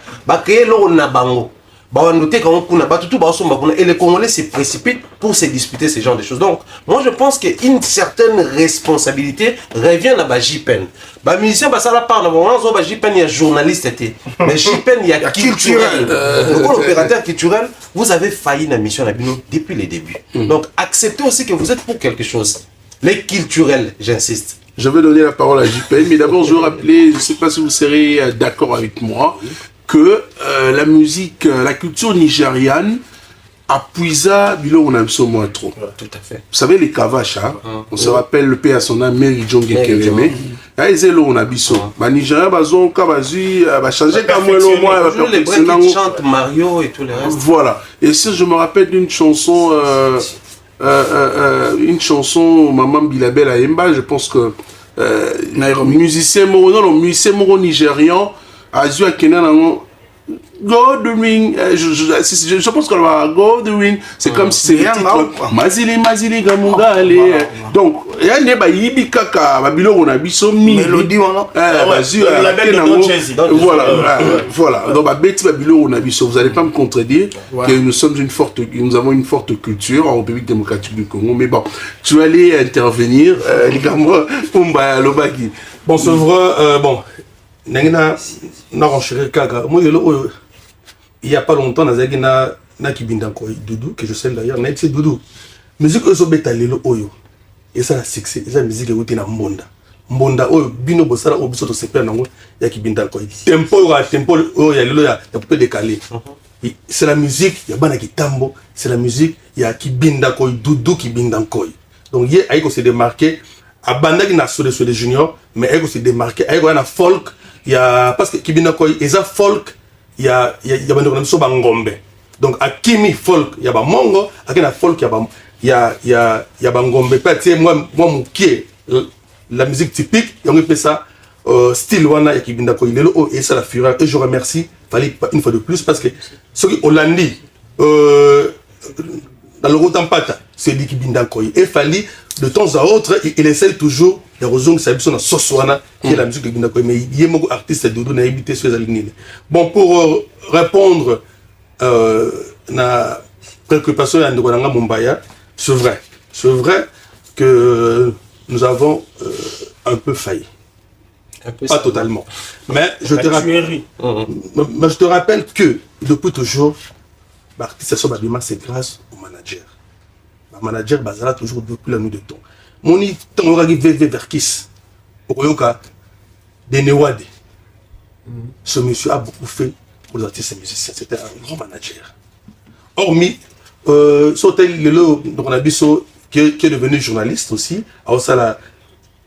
Créé l'eau na bango. Et les Congolais se précipitent pour se disputer ce genre de choses. Donc, moi je pense qu'une certaine responsabilité revient à la JPN. Les musiciens, ça la part, JPN, il y a journaliste, mais JPN, il y a culturel. Donc, l'opérateur culturel, vous avez failli dans la mission depuis les débuts. Donc, acceptez aussi que vous êtes pour quelque chose. Les culturels, j'insiste. Je vais donner la parole à JPN, mais d'abord je veux rappeler, je ne sais pas si vous serez d'accord avec moi, que la musique, la culture nigériane a puisé bilo on a moins trop. Tout à fait. Vous savez les Kavaches, hein? On se rappelle le père à son âme, Mary John Gekememe. Ils étaient là on a biso. Bah Nigeria bazon kabazi va changer comme moi au moins les breaks qui chantent Mario et tout le reste. Voilà. Et si je me rappelle d'une chanson Maman Bilabel à Emba, je pense que musicien nigérian a joué à Kenan Godwin, je pense qu'on va Godwin, c'est comme si c'était Mazili Gamungale. Donc, il y a des bayibi kaka, babilo on a biso mélodie voilà. Donc babeti babilo on a biso, vous allez pas me contredire que nous avons une forte culture en République démocratique du Congo, mais bon, tu vas aller intervenir les gars Pumba Lobaki. Bon, c'est vrai, bon, Nangina Naranchiri Kaga, moi il y a pas longtemps, na Kibindanko Doudou, que je sais d'ailleurs, na été Doudou. Musique Osobeta Lelo Oyo. Et ça, c'est la musique qui est na Mbonda. Mbonda Oyo, Bino Bossara, Obisoto Seper Nango, ya Kibindanko. Tempo, ya Lelo, ya peu décalé. C'est la musique, il y a Bana Kitambo, c'est la musique, il y a Kibindanko, Doudou Kibindanko. Donc, il y a se démarquer, à Banda qui n'a sur les juniors, mais il y a se démarquer, il y a folk, il y a, parce que Kibindanko, il y a folk, il y a Bangombe. Donc à Kimi folk, il y a Mongo, à Kena folk, il y a Bangombe. Moi mon qui la musique typique, il y a ça style wana et Kibindako Ilelo et ça la fureur. Et je remercie fallait une fois de plus parce que ce qui Hollandi dans le Rotampata, c'est dit Kibindako et fallait de temps à autre il essaie toujours les raisons ça sont dans Soswana qui est la musique de Kibindako mais il y a beaucoup d'artistes de n'a habité sur les lignes. Bon pour répondre na préoccupation à Ndonanga Mumbaya, c'est vrai que nous avons un peu failli. Pas totalement. Mais je te rappelle que depuis toujours, l'artiste c'est grâce au manager. Le manager basera toujours depuis la nuit de temps. Mon temps VV Verkis, Okoyoka, Denewade. Ce monsieur a beaucoup fait pour les artistes et musiciens. C'était un grand manager. Hormis, Sotel Lelo qui est devenu journaliste aussi, à Osala,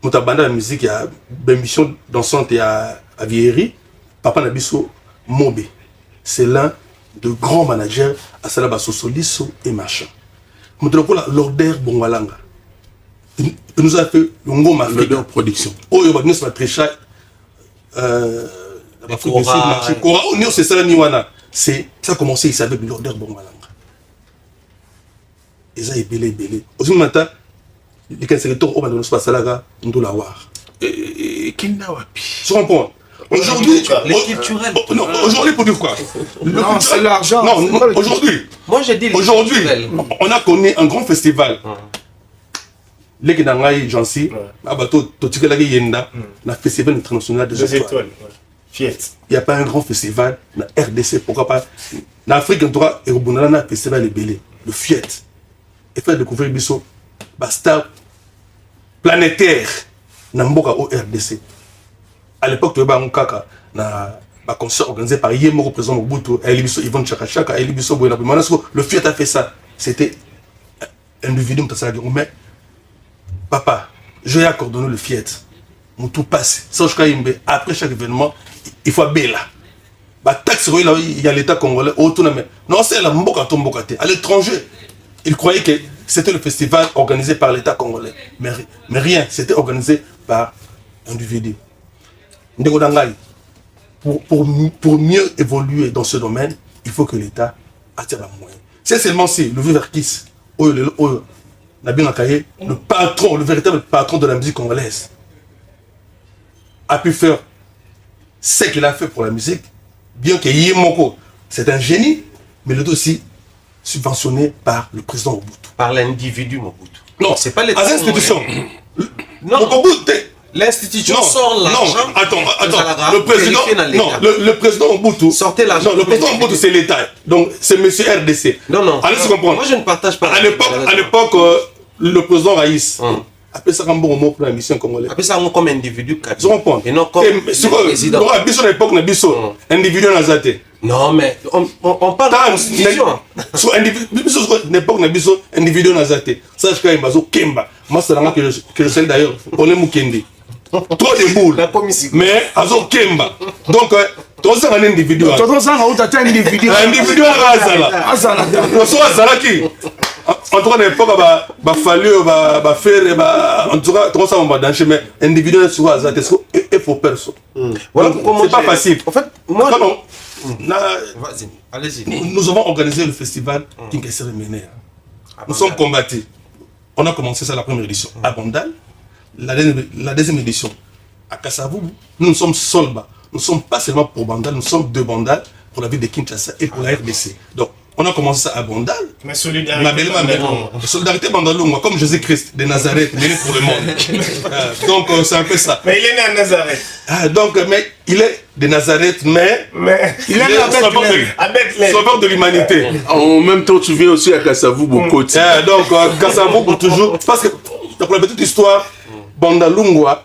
Moutabanda la musique, il y a une émission dansante à Vieillerie, Papa Nabiso Mobé. C'est l'un de grands managers à Salabaso Solisso et machin. Moutabanda Lorder Bongwalanga. Il nous a fait une grande Lorder Production. Oh, il va venir sur la trécha. C'est ça, c'est ça a commencé ici avec l'ordre Bongalanga. Et ça est belé. Aussi, maintenant, les 15 secrétaires au Madonna Spasalaga, nous doit l'avoir. Et qui n'a pas pu. Tu comprends? Aujourd'hui, les culturels. Non, aujourd'hui, pour dire quoi? Non, c'est l'argent. Non, aujourd'hui. Moi, j'ai dit aujourd'hui, on a connu un grand festival. Les Guédangaï, j'en sais, Abato, Totikalagi Yenda, le festival international des étoiles. Fiat. Il n'y a pas un grand festival dans la RDC, pourquoi pas? En Afrique, il y a un festival belé, le Fiat. Et faire découvrir Bisso, star planétaire dans le RDC. À l'époque, il y avait un concert organisé par Yemo, représentant Mobutu, Yvonne Chakachaka, le Fiat a fait ça. C'était un individu, mais papa, je vais accorder le Fiat. Tout passe. Après chaque événement, il faut bella. Taxe, il y a l'État congolais. Non, c'est la Mboka Tombokate. À l'étranger, il croyait que c'était le festival organisé par l'État congolais. Mais rien, c'était organisé par un individu. Pour mieux évoluer dans ce domaine, il faut que l'État attire la moyenne. C'est seulement si le vieux Verkis, le patron, le véritable patron de la musique congolaise, a pu faire ce qu'il a fait pour la musique, bien que Yemoko, c'est un génie, mais il est aussi subventionné par le président Mobutu. Par l'individu Mobutu. Non, c'est pas les à l'institution. Non, Mobutu. L'institution Non, sort l'argent. non, attends, Zalaga, le président, vérifier dans l'État. non, le président Mobutu, sortez l'argent. non, le président Mobutu c'est l'État, donc c'est monsieur RDC. Non, allez-y comprendre. Moi je ne partage pas. À l'époque, le président Raïs, après ça, un bon mot pour la mission congolaise. Après ça, on comme individu, je comprends. et non comme président. Donc, à l'époque, individu nazate. Non, mais on parle de constitution. Sur l'époque, individu nazate. Ça, je crois que Kemba. Moi, c'est là que je sais d'ailleurs. On est Mukendi. Trop de boules. Mais, Azo Kemba. Donc, toi, c'est un individu. Toi, c'est un individu. Individu à Azala. Nous sommes Azala qui. En tout cas, à l'époque, il a fallu faire. En tout cas, tout ça, on va danser. Mais individuel sur Azala, il faut personne. Voilà, c'est pas facile. En fait, moi. Vas-y, allez-y. Nous avons organisé le festival Kinkesere Ménère. Nous sommes combattus. On a commencé ça la première édition à Bandal, la deuxième édition à Kasavubu. Nous sommes Solba. Nous ne sommes pas seulement pour Bandal, nous sommes de Bandal pour la ville de Kinshasa et pour la RDC. Donc, on a commencé ça à Bandal. Mais solidarité Bandalunga, comme Jésus-Christ de Nazareth, né pour le monde. Donc, c'est un peu ça. Mais il est né à Nazareth. Donc, mais il est de Nazareth, mais il est sauveur de l'humanité. En même temps, tu viens aussi à Kasavubu côté. Donc, Kasavubu toujours. Parce que, donc, la petite histoire, Bandalungwa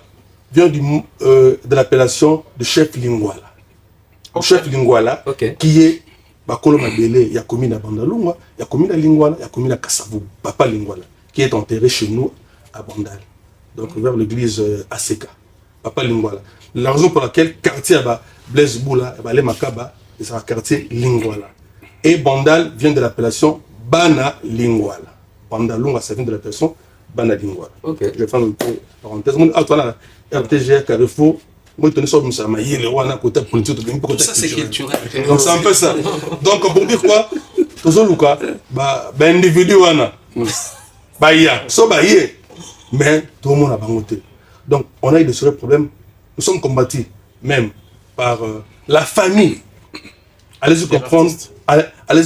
vient de l'appellation de chef Lingwala. Chef Lingwala, qui est Bakolo Mabele, il y a commis à Bandalungwa, il y a commis à Lingwala, il y a commis à Kasavubu, Papa Lingwala, qui est enterré chez nous à Bandal. Donc, vers l'église Aseka. Papa Lingwala. La raison pour laquelle quartier Blaise Boula, les Makaba, c'est un quartier Lingwala. Et Bandal vient de l'appellation Bana Lingwala. Bandalungwa, ça vient de l'appellation Bana Lingwala. Je vais faire une parenthèse. Ah, toi là, RTG, Carrefour, moi, je suis ça, c'est culturel. Donc, c'est un peu ça. Donc, pour dire quoi, tout Luka, individu, mais tout le monde a bangoté. Donc, on a eu de sérieux problèmes. Nous sommes combattus même par la famille. Allez-y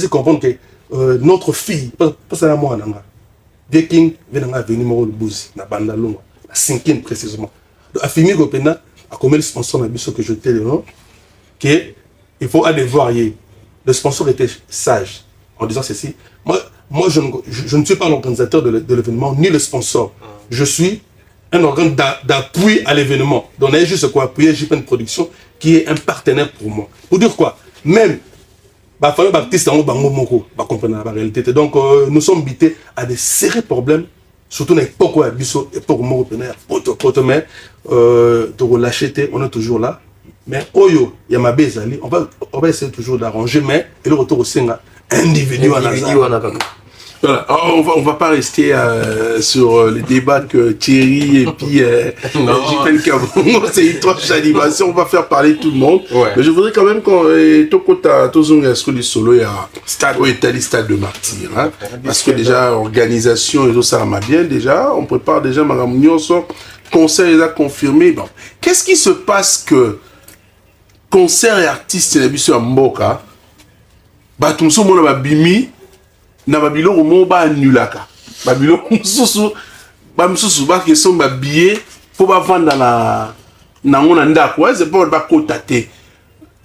comprendre que notre fille, pas seulement moi, dès qu'il vient à venir au Bouzi, na Bandalunga, la 5e précisément. Donc, à finir au Pena, à combien le sponsor m'a dit que je t'ai le nom, qu'il faut aller voir. Le sponsor était sage en disant ceci. Moi je ne suis pas l'organisateur de l'événement, ni le sponsor. Je suis un organe d'appui à l'événement. Donc, on a juste quoi appuyer JPN Production, qui est un partenaire pour moi. Pour dire quoi? Même, artistes en comprendre la réalité. Donc, nous sommes bités à des sérieux problèmes, surtout dans l'époque où l'époque où on l'acheter, on est toujours là. Mais, Oyo, il y a ma bezali, on va essayer toujours d'arranger, mais le retour au Senga, individu à la. Voilà. On va pas rester sur les débats que Thierry et puis JPN Kabongo, c'est une tranche d'animation, on va faire parler tout le monde. Ouais. Mais je voudrais quand même qu'on solo stade de Martyr, hein, parce que déjà organisation et tout ça m'a bien déjà, on prépare déjà ma réunion, concert est confirmé. Bon, qu'est-ce qui se passe que concert et artistes et sur Mboka, tout le monde a bimi na babilo mo ba annulaka babilo mususu ba question ba billet faut ba vendre na ngona ndako c'est pas ba kotate.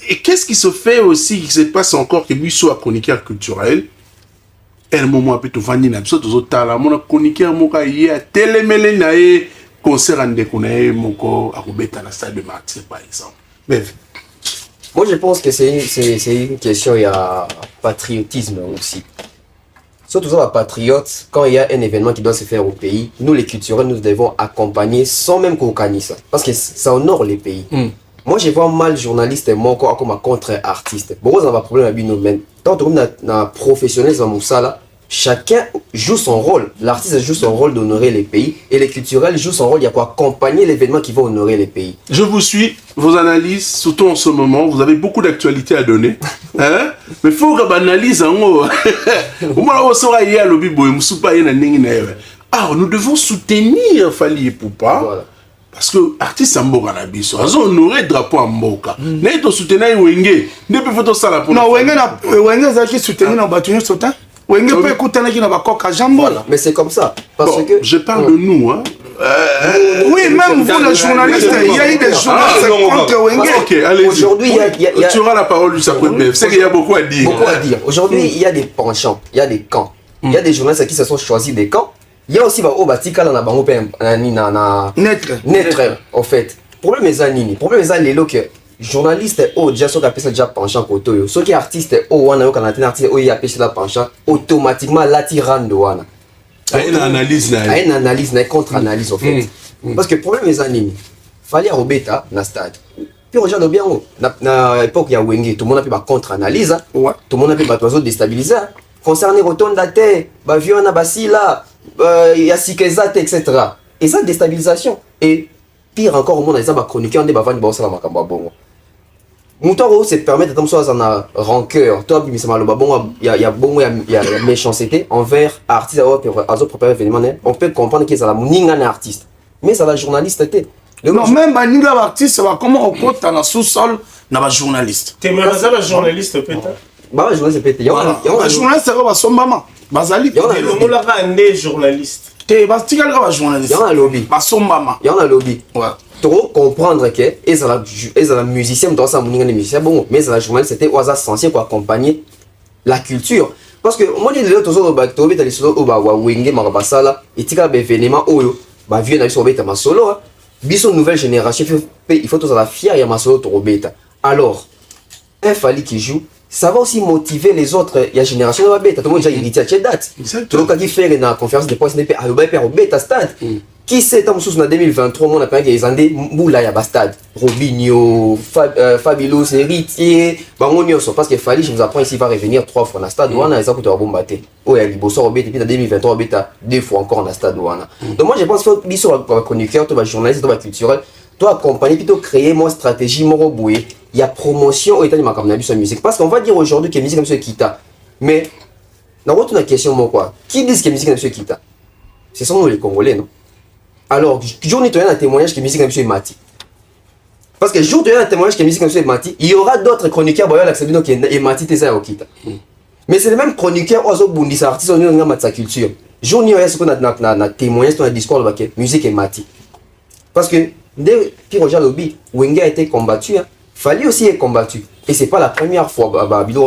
Et qu'est-ce qui se fait aussi, qui se passe encore que biso a chroniqueur culturel un moment un peu tout vandi na biso to tala mon chroniqueur moka hier telemele na e concert ande konae moko a robeta na stade de Martyr par exemple. Mais moi je pense que c'est une question, il y a patriotisme aussi. Surtout ça, patriotes, quand il y a un événement qui doit se faire au pays, nous les culturels, nous devons accompagner sans même qu'on gagne ça. Parce que ça honore les pays. Moi, je vois mal journaliste et moi comme un contre-artiste. Bon, on a un problème avec nous, mais tant que nous sommes professionnels dans ça, chacun joue son rôle. L'artiste joue son rôle d'honorer les pays et les culturels jouent son rôle, il y a quoi accompagner l'événement qui va honorer les pays. Je vous suis, vos analyses, surtout en ce moment, vous avez beaucoup d'actualités à donner. Hein? Mais il faut que vous analysez en haut. Nous devons soutenir Fali Ipupa. parce que artiste mboka na biso azo honorer drapeau mboka ne to soutenir wenge depuis photo sala pour non wenge ça qui soutenir na batuño sotin wenge peut écouter na kina bakoka jambo mais c'est comme ça parce bon, que je parle de nous hein. Oui, même vous les journalistes, il y a eu des journalistes contre Wenge. Ok, allez-y. Aujourd'hui, tu auras la parole du Sapot de c'est qu'il y a beaucoup à dire. Beaucoup à dire. Aujourd'hui, il y a des penchants, il y a des camps. Il y a des journalistes qui se sont choisis des camps. Il y a aussi naître en fait. Problème est nini. Problème est que journaliste déjà ceux qui appellent ça déjà penchant côté ceux qui artistes wana yo kana artiste il appelle ça penchant automatiquement l'atirande wana. Une analyse une analyse une contre-analyse en fait. Parce que problème est nini. Fallait robeta na stade. Puis regarde bien na époque ya Wenge tout le monde a fait ba contre-analyse. Tout le monde a fait ba oiseau déstabiliser. Concerné Rotonda te, ba viona basila, ya sikezate etc. Et ça déstabilisation et pire encore au monde ils ont ba chroniqueur on ba vendre ba sala makamba bongo. Moutaro se permet d'être soit en rancœur, toi mais c'est mal bon il y a méchanceté envers artiste à préparer événement on peut comprendre que ça la moninga na artiste mais ça la journaliste était non même ba ninga artiste va comment on compte dans sous-sol na ba journaliste t'es même ça la journaliste peut-être bah journaliste peut-être il y a journaliste va sombama bazali on l'a ramené journaliste t'es ba tikal va journaliste il y a un lobby ba sombama il y a un lobby trop comprendre que ils ont musicien dans sa moninga musicien bon mais la journaliste c'était au hasard censé pour accompagner la culture parce que moi les autres choses ba tobe dans les solo ba Wenge marabasala et tika ba événement oyo ba vieux na biso beta ma solo biso nouvelle génération il faut tous la fier ya ma solo to beta alors un Fally qui joue ça va aussi motiver les autres il y a génération de beta tout le monde déjà héritier à cette date tout le monde qui fait une conférence de presse n'est pas au beta stade qui sait en sous en 2023 on a pas qu'ils andé moula ya bastade Robinho Fabulous héritier bangonio parce que Fally je vous apprends ici va revenir 3 fois dans stade wana ça coûte bombaté ouais il bosse au beta depuis 2023 beta 2 fois encore dans stade wana donc moi je pense que biso va chroniqueur toi journaliste toi culturel toi accompagner plutôt créer moi stratégie moro boué il y a promotion au état de ma cannabis musique parce qu'on va dire aujourd'hui que musique comme ça quitta mais dans votre la question moi quoi qui dit que musique comme ça quitta ce sont nous les Congolais non. Alors, jour où tu as un témoignage que musique est mati. Parce que jour où tu as un témoignage que musique est mati, il y aura d'autres chroniqueurs qui est mati tes okita. Mais c'est le même chroniqueur ozo bundi artiste on a sa culture. Jour où il y a ce qu'on a témoignage dans discours de musique est mati. Parce que dès que Roger Lobby, Wenge a été combattu, Fally aussi est combattu. Et c'est pas la première fois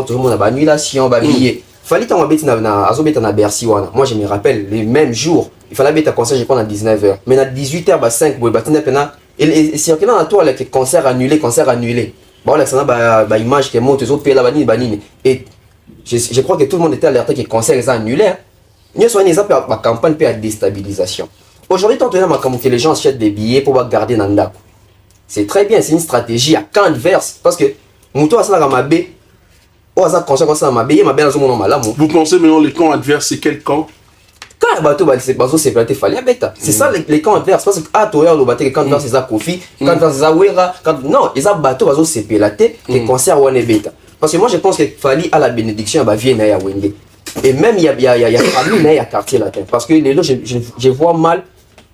tout le monde a annulation, billet. Fally t'en na Bercy wana. Moi je me rappelle les mêmes jours. Il fallait mettre un concert je pense à 19h. Mais à 18h5 boy batine pena et circulant à toi avec concert annulé. Bon là ça ba image qui monte aux autres là banini et je crois que tout le monde était alerté que le concert est annulé. Ni soit ni ça la campagne peut être déstabilisation. Aujourd'hui tant que les gens achètent des billets pour garder nanda. C'est très bien, c'est une stratégie à camp adverse parce que muto asala kamabe o asa concert comme ça mabe ma belle zomo malamu. Vous pensez maintenant les camps adverses c'est quel camp? Quand bateau c'est bateau c'est planté Fally beta. C'est ça les camps adverses parce que à toi le bateau quand adverse c'est ça Kofi, quand adverse c'est ça Wera, quand non, ils a bateau bateau c'est pélaté les concerts one beta. Parce que moi je pense que Fally à la bénédiction va vient à Wenge. Et même il y a famille à quartier latin parce que les loges je vois mal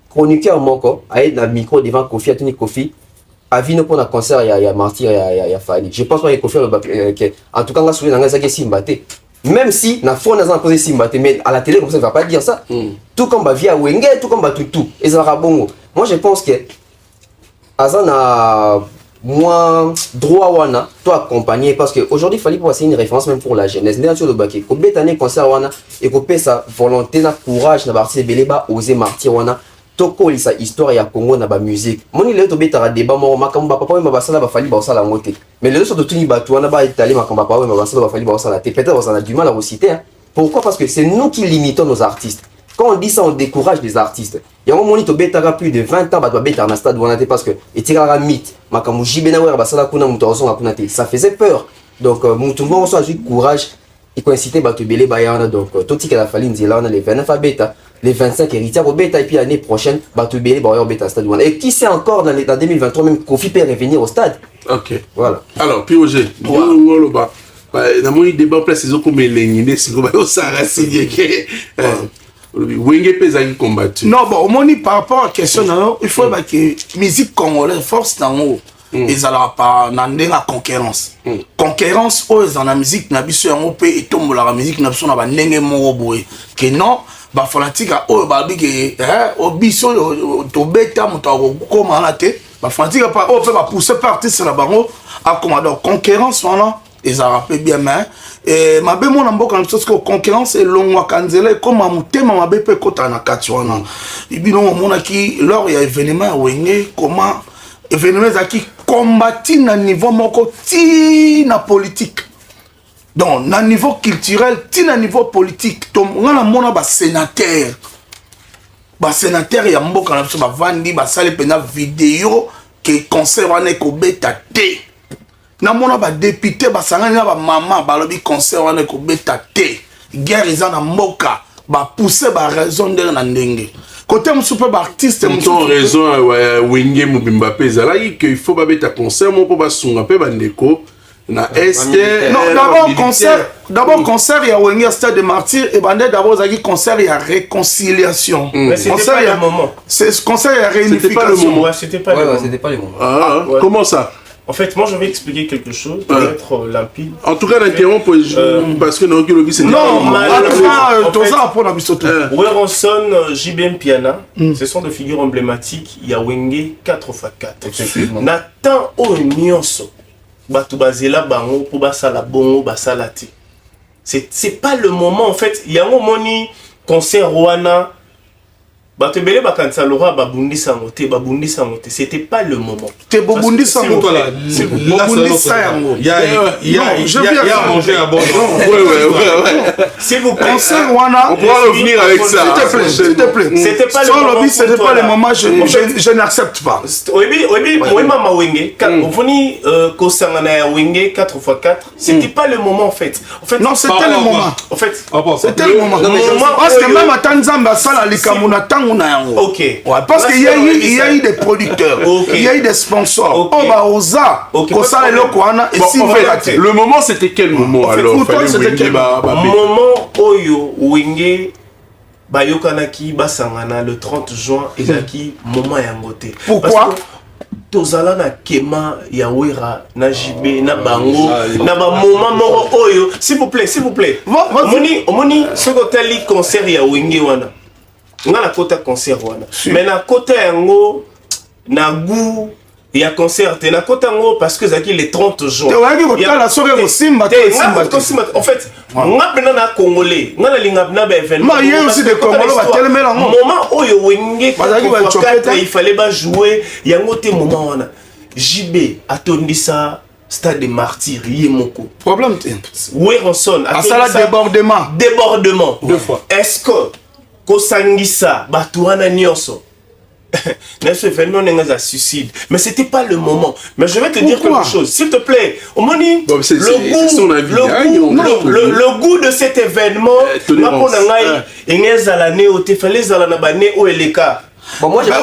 chroniqueur moko à être dans micro devant Kofi à tenir Kofi à vino pour un concert il y a martyr il y a Fally. Je pense pas que Kofi en tout cas on a soulevé dans ça que Simbaté. Même si na fond on a posé Simbaté mais à la télé comme ça ne va pas dire ça. Tout comme via Wenge, tout comme tout et ça rabongo. Moi je pense que azana moi droit wana toi accompagner parce que aujourd'hui Fally pour passer une référence même pour la jeunesse n'est sur le baquet ko betane concert wana et ko pesa volonté na courage na parti beleba oser martyr wana toko lisa histoire ya Congo na ba musique moni le to betara débat mo makamba papa ba basala ba Fally ba osala ngote mais les autres tuni batu wana ba étaler makamba papa ba basala ba Fally ba osala te peut-être on a du mal à reciter hein. Pourquoi? Parce que c'est nous qui limitons nos artistes. Quand on dit ça, on décourage les artistes. Il y a un moment où tu as plus de 20 ans, tu as un stade parce que tu as un mythe. Ça faisait peur. Donc, tout le monde a eu courage. Il coïncidait à Bélé Bayana. Donc, tout ce qu'il a fallu, on a les 29 bêta, les 25 héritiers au bêta, et puis l'année prochaine, Bélé Bayana bêta stade. Et qui sait encore dans 2023, même Kofi peut revenir au stade. Ok. Voilà. Alors, puis Roger, dans mon débat, place, ils ont comme les lignes, c'est comme ça, Wenge Pezaki combattu. Non, bon, au moins, par rapport à la question, il faut que la musique congolaise, force dans haut, ils n'ont pas la concurrence. Concurrence, ils ont la musique, ils ont la musique, ils ont la musique, que non, bah fanatique a que au biso to beta muto ko malate bah fanatique pas peut pas pousser partir sur la bango à commander concurrence voilà ils a rappelé bien mais et ma be mon mboka parce que concurrence est long kanzela comme mutema ma be pe kota na kati wana ibino mona ki lors il y a événement wenge comment événement qui combattre na niveau moko ti na politique. Donc, à niveau culturel, à niveau politique, on a un sénateur. Un sénateur, il y a un vandi, une vidéo qui concerne un bêta T. Na mona ba député, ba sangana ba maman, ba lobi concerne un bêta T. Guerre ils en moka, ba pousser ba raison de na ndenge. Côté un super artiste, mon raison Wenge Mubimba Pezala, il faut ba bêta concert, mon pour ba sunga pe bandeko. Na Esther. Non, d'abord concert il y a Wenge Stade de Martyrs et bandé d'abord il y a concert il y a réconciliation. Mais c'était pas le moment. C'est concert il y a réunification. C'était pas le moment. C'était pas le moment. C'était pas le moment. Ah, comment ça? En fait, moi je vais expliquer quelque chose pour être limpide. En tout cas, l'interrompre parce que Naoki Lobi c'est non, Weronson, JBM Piana, ce sont des figures emblématiques. Il y a Wenge 4x4. Nathan Onyonso. Batubazela bango pour basala bongo basala ti. C'est pas le moment en fait. Il y a un moni concert Rwanda. Batubele bakansa lora babundi sangote babundi sangote. C'était pas le moment. T'es babundi sangote là. Babundi sangote. Il y a manger à bord. Ouais. S'il vous plaît. Concert Rwanda. On pourra revenir avec ça. S'il te plaît. C'était pas le moment. C'était pas le moment. Je n'accepte pas. Oui, moi mama Wenge. Vous venez kosangana Wenge 4x4. C'était pas le moment en fait. Non, c'était le moment. En fait, c'était le moment. Parce que même à Tanzamba ça la likamuna ok. Ouais, parce qu'il y a eu des producteurs, il y a eu des sponsors. On va osa. Le moment c'était quel moment alors? Moment Oyo Wenge Bayokanaki Basangana le 30 juin ezaki moment yangote. Pourquoi? Tozala na kema ya wera na jibe na bango na ba moment moko oyo s'il vous plaît omoni sokotali concert ya Wenge wana nga na kota concert wana mais na kota yango na goût ya concert na kota yango parce que zaki le 30 juin en fait nga pena na congolais nga na linga na ba événement il y a aussi des congolais ba telemela ngo moment oyo Wenge il fallait ba jouer yango te moment wana JB atondisa Stade de Martyrs yemoko problème Weronson atondisa débordement 2 fois est-ce que Kosangisa, Batouana Nyonso. Ce événement n'est pas suicide. Mais c'était pas le moment. Mais je vais te dire quelque chose. S'il te plaît, Omoni, le goût de cet événement,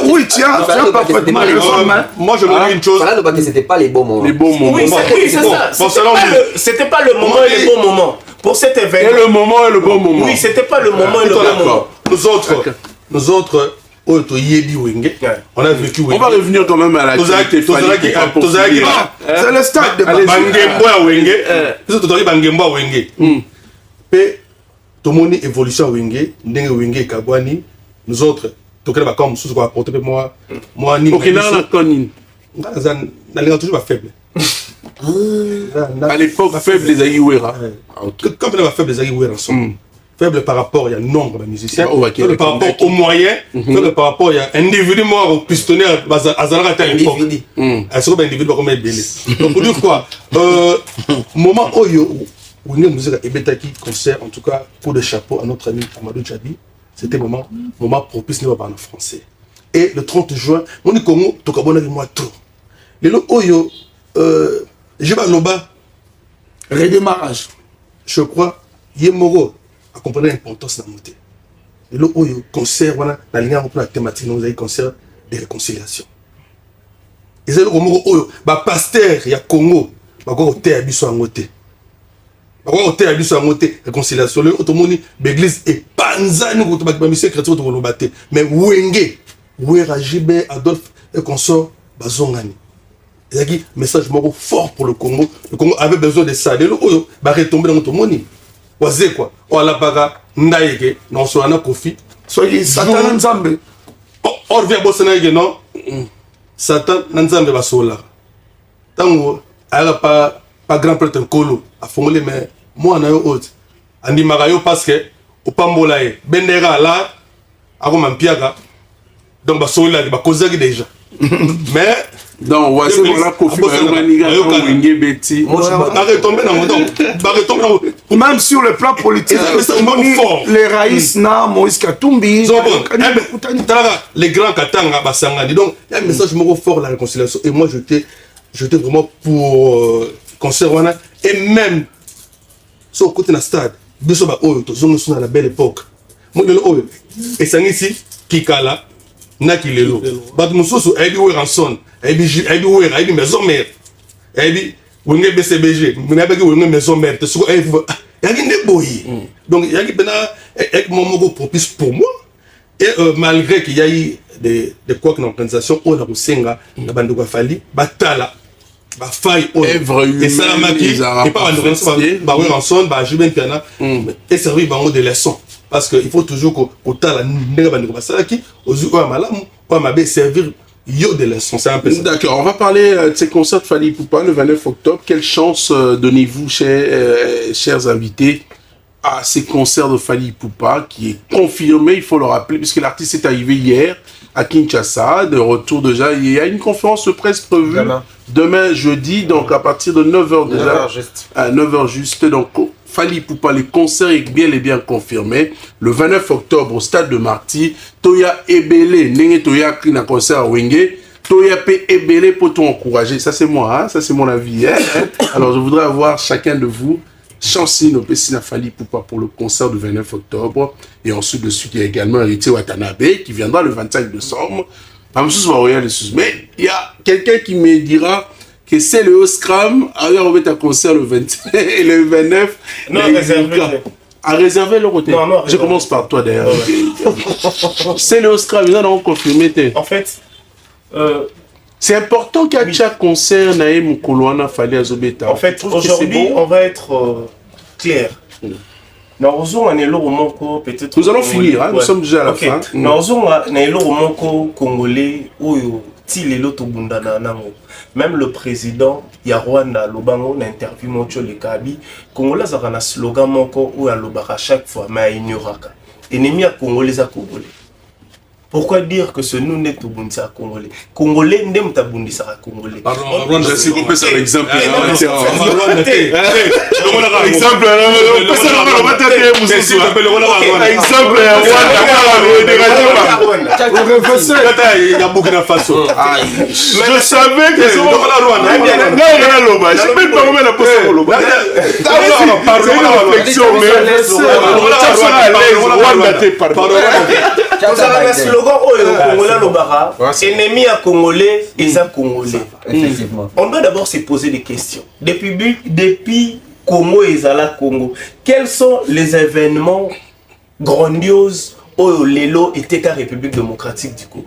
oui, tiens, parfaitement raison. Moi, je me dis une chose. C'était pas les bons moments. Oui, c'est ça. C'était pas le moment et le bon moment. Pour cet événement. Et le moment et le bon moment. Oui, c'était pas le moment et le bon moment. Nous autres, on a vécu Wenge. On va revenir quand même à la c'est le stade de Bangembo Wenge. C'est tout Bangembo Wenge. Et tout le monde évolution Wenge, ndenge Wenge Kabwani. Nous autres, tout le monde comme sous quoi apporter moi ni. OK, là on a connu. On toujours faible. À l'époque faible les Aïwera. Comme on a faible les Aïwera ensemble. Faible par rapport il y a nombre de musiciens, faible par rapport aux moyens, faible par rapport il y a individu mort au pistonné à Zalara à l'époque. Est-ce que l'individu va combien belé? Donc pour dire quoi, moment où nous musique et Betaki concert en tout cas coup de chapeau à notre ami Amadou Djabi, c'était moment propice nous parler en français. Et le 30 juin, mon Congo to kabona moi trop. Le oyo je vais loba redémarrage. Je crois Yemoro à comprendre l'importance de la montée. Et là, il y a un concert, la ligne pour la thématique, nous avons un concert de réconciliation. Et c'est le pasteur, il y a Congo, il y a un thé à Bissou en côté. Bakwa ote ya biso yango te réconciliation le otomoni l'église epanzani ko to ba mission chrétien to ko lobate mais wenge wera jibe Adolphe et consort bazongani. Il y a un message fort pour le Congo. Le Congo avait besoin de ça. De l'eau, bah retomber dans notre moni. Oisé quoi. O la baga ndaïke non so ana kofi. Soyez Satan Nzambe. On revient à Bosnaïque non. Satan Nzambe va sola. Tango elle a pas grand prêtre Nkolo a formulé mais moi na yo autre. Andi magayo parce que au pambola e bendera là a comme un piaga. Donc ba sola ba kozaki déjà. Mais donc voici voilà Kofi Maniga Wenge Betty même sur le plan politique les raïs na Moïse Katumbi les grands Katanga basangani donc il y a un message fort la réconciliation et moi j'étais vraiment pour conserver et même sur côté na stade biso ba oyo to zongo sur la belle époque moi le oyo et ça ici Kikala Nakilelo. But Moussousou, elle dit où est rançon, elle dit où est maison mère, elle dit où est BCBG, vous n'avez pas où est maison mère, tu sais, elle y a des boys. Donc il y a un moment propice pour moi. Et malgré qu'il y a eu des couacs dans l'organisation, on a reçu la bande de Fali, Batala, Bafaille, et Salamaki, et pas en rançon, Jiben Piana, et servir de leçons. Parce qu'il faut toujours qu'on t'a la servir de leçon. D'accord, on va parler de ces concerts de Fally Ipupa le 29 octobre. Quelle chance donnez-vous, chers invités, à ces concerts de Fally Ipupa qui est confirmé, il faut le rappeler, puisque l'artiste est arrivé hier à Kinshasa, de retour déjà. Il y a une conférence de presse prévue demain jeudi, donc à partir de 9h déjà. 9h juste, donc Fally Ipupa, les concerts est bien confirmé. Le 29 octobre au stade de Marty, Toya Ebele, Nenge Toya Krina concert à Wenge, Toya P Ebele pour t'encourager. Ça c'est moi, hein? Ça c'est mon avis. Hein? Alors je voudrais avoir chacun de vous chancer nos Pessina Fally Ipupa pour le concert du 29 octobre. Et ensuite de suite, il y a également Héritier Watanabe qui viendra le 25 décembre. Mais il y a quelqu'un qui me dira que c'est le Scrum, alors on va un concert le 25 et le 29. Non, réservé. À réserver le côté. Non, je commence par toi d'ailleurs. C'est le Scrum, ils ont confirmé. En fait, c'est important qu'à chaque concert, Naïm Koulouana Fally Azobeta. En fait, aujourd'hui, on va être clair. Nous allons finir, hein, nous sommes déjà à la fin. Nous avons congolais même le président Yarwanda Lobango n'a interview Moncho le Kabi Congolais a un slogan moko ou à l'obara chaque fois mais ignoraka ennemi à Congolais à Congolais. Pourquoi dire que ce nous n'est pas Bundisa Congolais? Congolais n'est pas Bundisa Congolais. Pardon, je suis coupé sur l'exemple. Exemple, je savais que ennemi à Congolais et à Congolais. On doit d'abord se poser des questions. Depuis Congo et Zala Congo, quels sont les événements grandioses où Lelo était la République démocratique du Congo?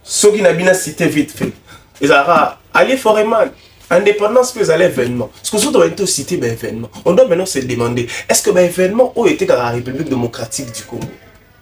Ceux qui n'ont pas cité vite fait. Ils ont allé Foreman. Indépendance peut aller événement. Ce que nous avons cité événement. On doit maintenant se demander est-ce que l'événement où était la République démocratique du Congo?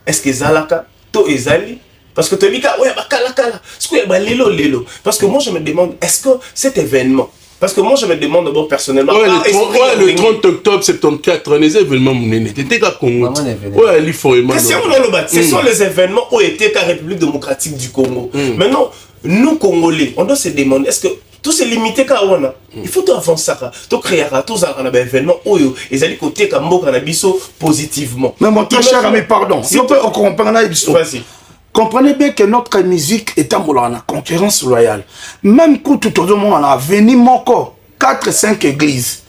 Est-ce que Zalaka to ezali? Parce que tu dis que ouais bakala ce que ba lelo parce que moi je me demande est-ce que cet événement parce que moi je me demande d'abord personnellement le 30 octobre 74 les événements n'étaient qu'à Congo. Ouais, il faut ce sont les événements où était la République démocratique du Congo. Maintenant nous Congolais on doit se demander est-ce que tout c'est limité qu'à on a. Il faut tout avancer ça, tout créer tout ça un événement oyo et aller côté Kambo Kanabiso positivement. Mais mon cher ami pardon, si on peut comprendre vas-y. Comprenez bien que notre musique est en concurrence loyale. Même quand tout le monde a venu moko 4-5 églises.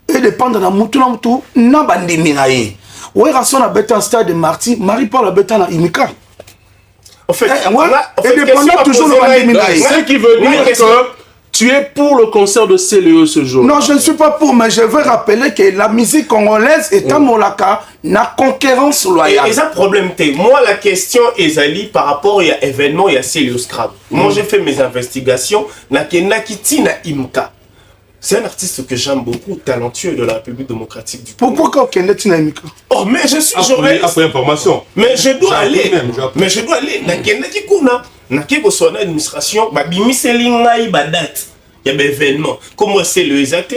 Et dépendant de mutu na mutu na bandimi na ye. Ouais rason a bêta stade de Marty, Marie Paul a bêta na Imika. En fait, et dépendant toujours de bandimi na ye. Ce qui veut dire que Tu es pour le concert de CLE ce jour? Non, je ne suis pas pour, mais je veux rappeler que la musique congolaise est un molaka, na concurrence loyale. Et ça problème t'es. Moi la question Ezali par rapport à événement il y a CLE Scrap. Moi j'ai fait mes investigations na Kenakiti na Imka. C'est un artiste que j'aime beaucoup, talentueux de la République démocratique du Congo. Pourquoi quand Kenakiti na Imka? Oh mais je suis journaliste. Après information. Mais je dois aller. Mais je dois aller na Kenakiti kuna. Na Keko son administration ba bimiseli ngai ba date. Il y a des événements. Comment c'est le exact?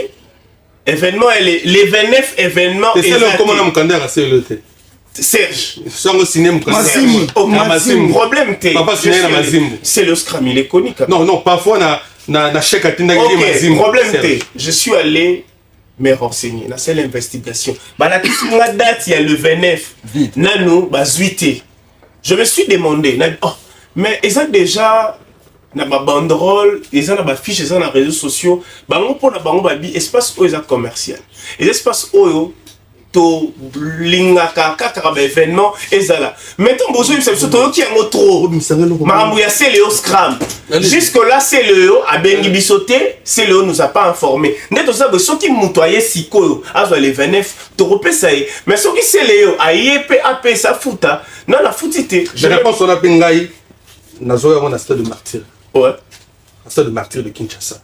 Événement, les 29 événements. Et c'est le comment on a à CLE. Serge. Sans le cinéma. Massim. Problème, t'es. Papa, c'est le scram, il est connu. Non, non, parfois, na chèque à Tinda. Ok, problème, t'es. Je suis allé me renseigner. C'est l'investigation. La date, il y a le 29. Nano, zuité. Je me suis demandé, mais ils ont déjà. Na ba banderole, ils ont na fiche, ils ont na réseaux sociaux. Bango pour na bango ba bi espace où ils ont commercial. Et espace où to lingaka kaka ba événement ezala. Maintenant bozo il s'est to qui en trop. Maramou ya CLE Scram. Jusque là CLE a bengi bisoté, CLE nous a pas informé. Neto ça ceux qui mutoyer siko azo les 29 to repesa. Mais ceux qui CLE a yep AP sa futa, non la futité. Je réponds sur la pingai. Nazo ya na stade de martyr. Ouais. Un stade de martyr de Kinshasa.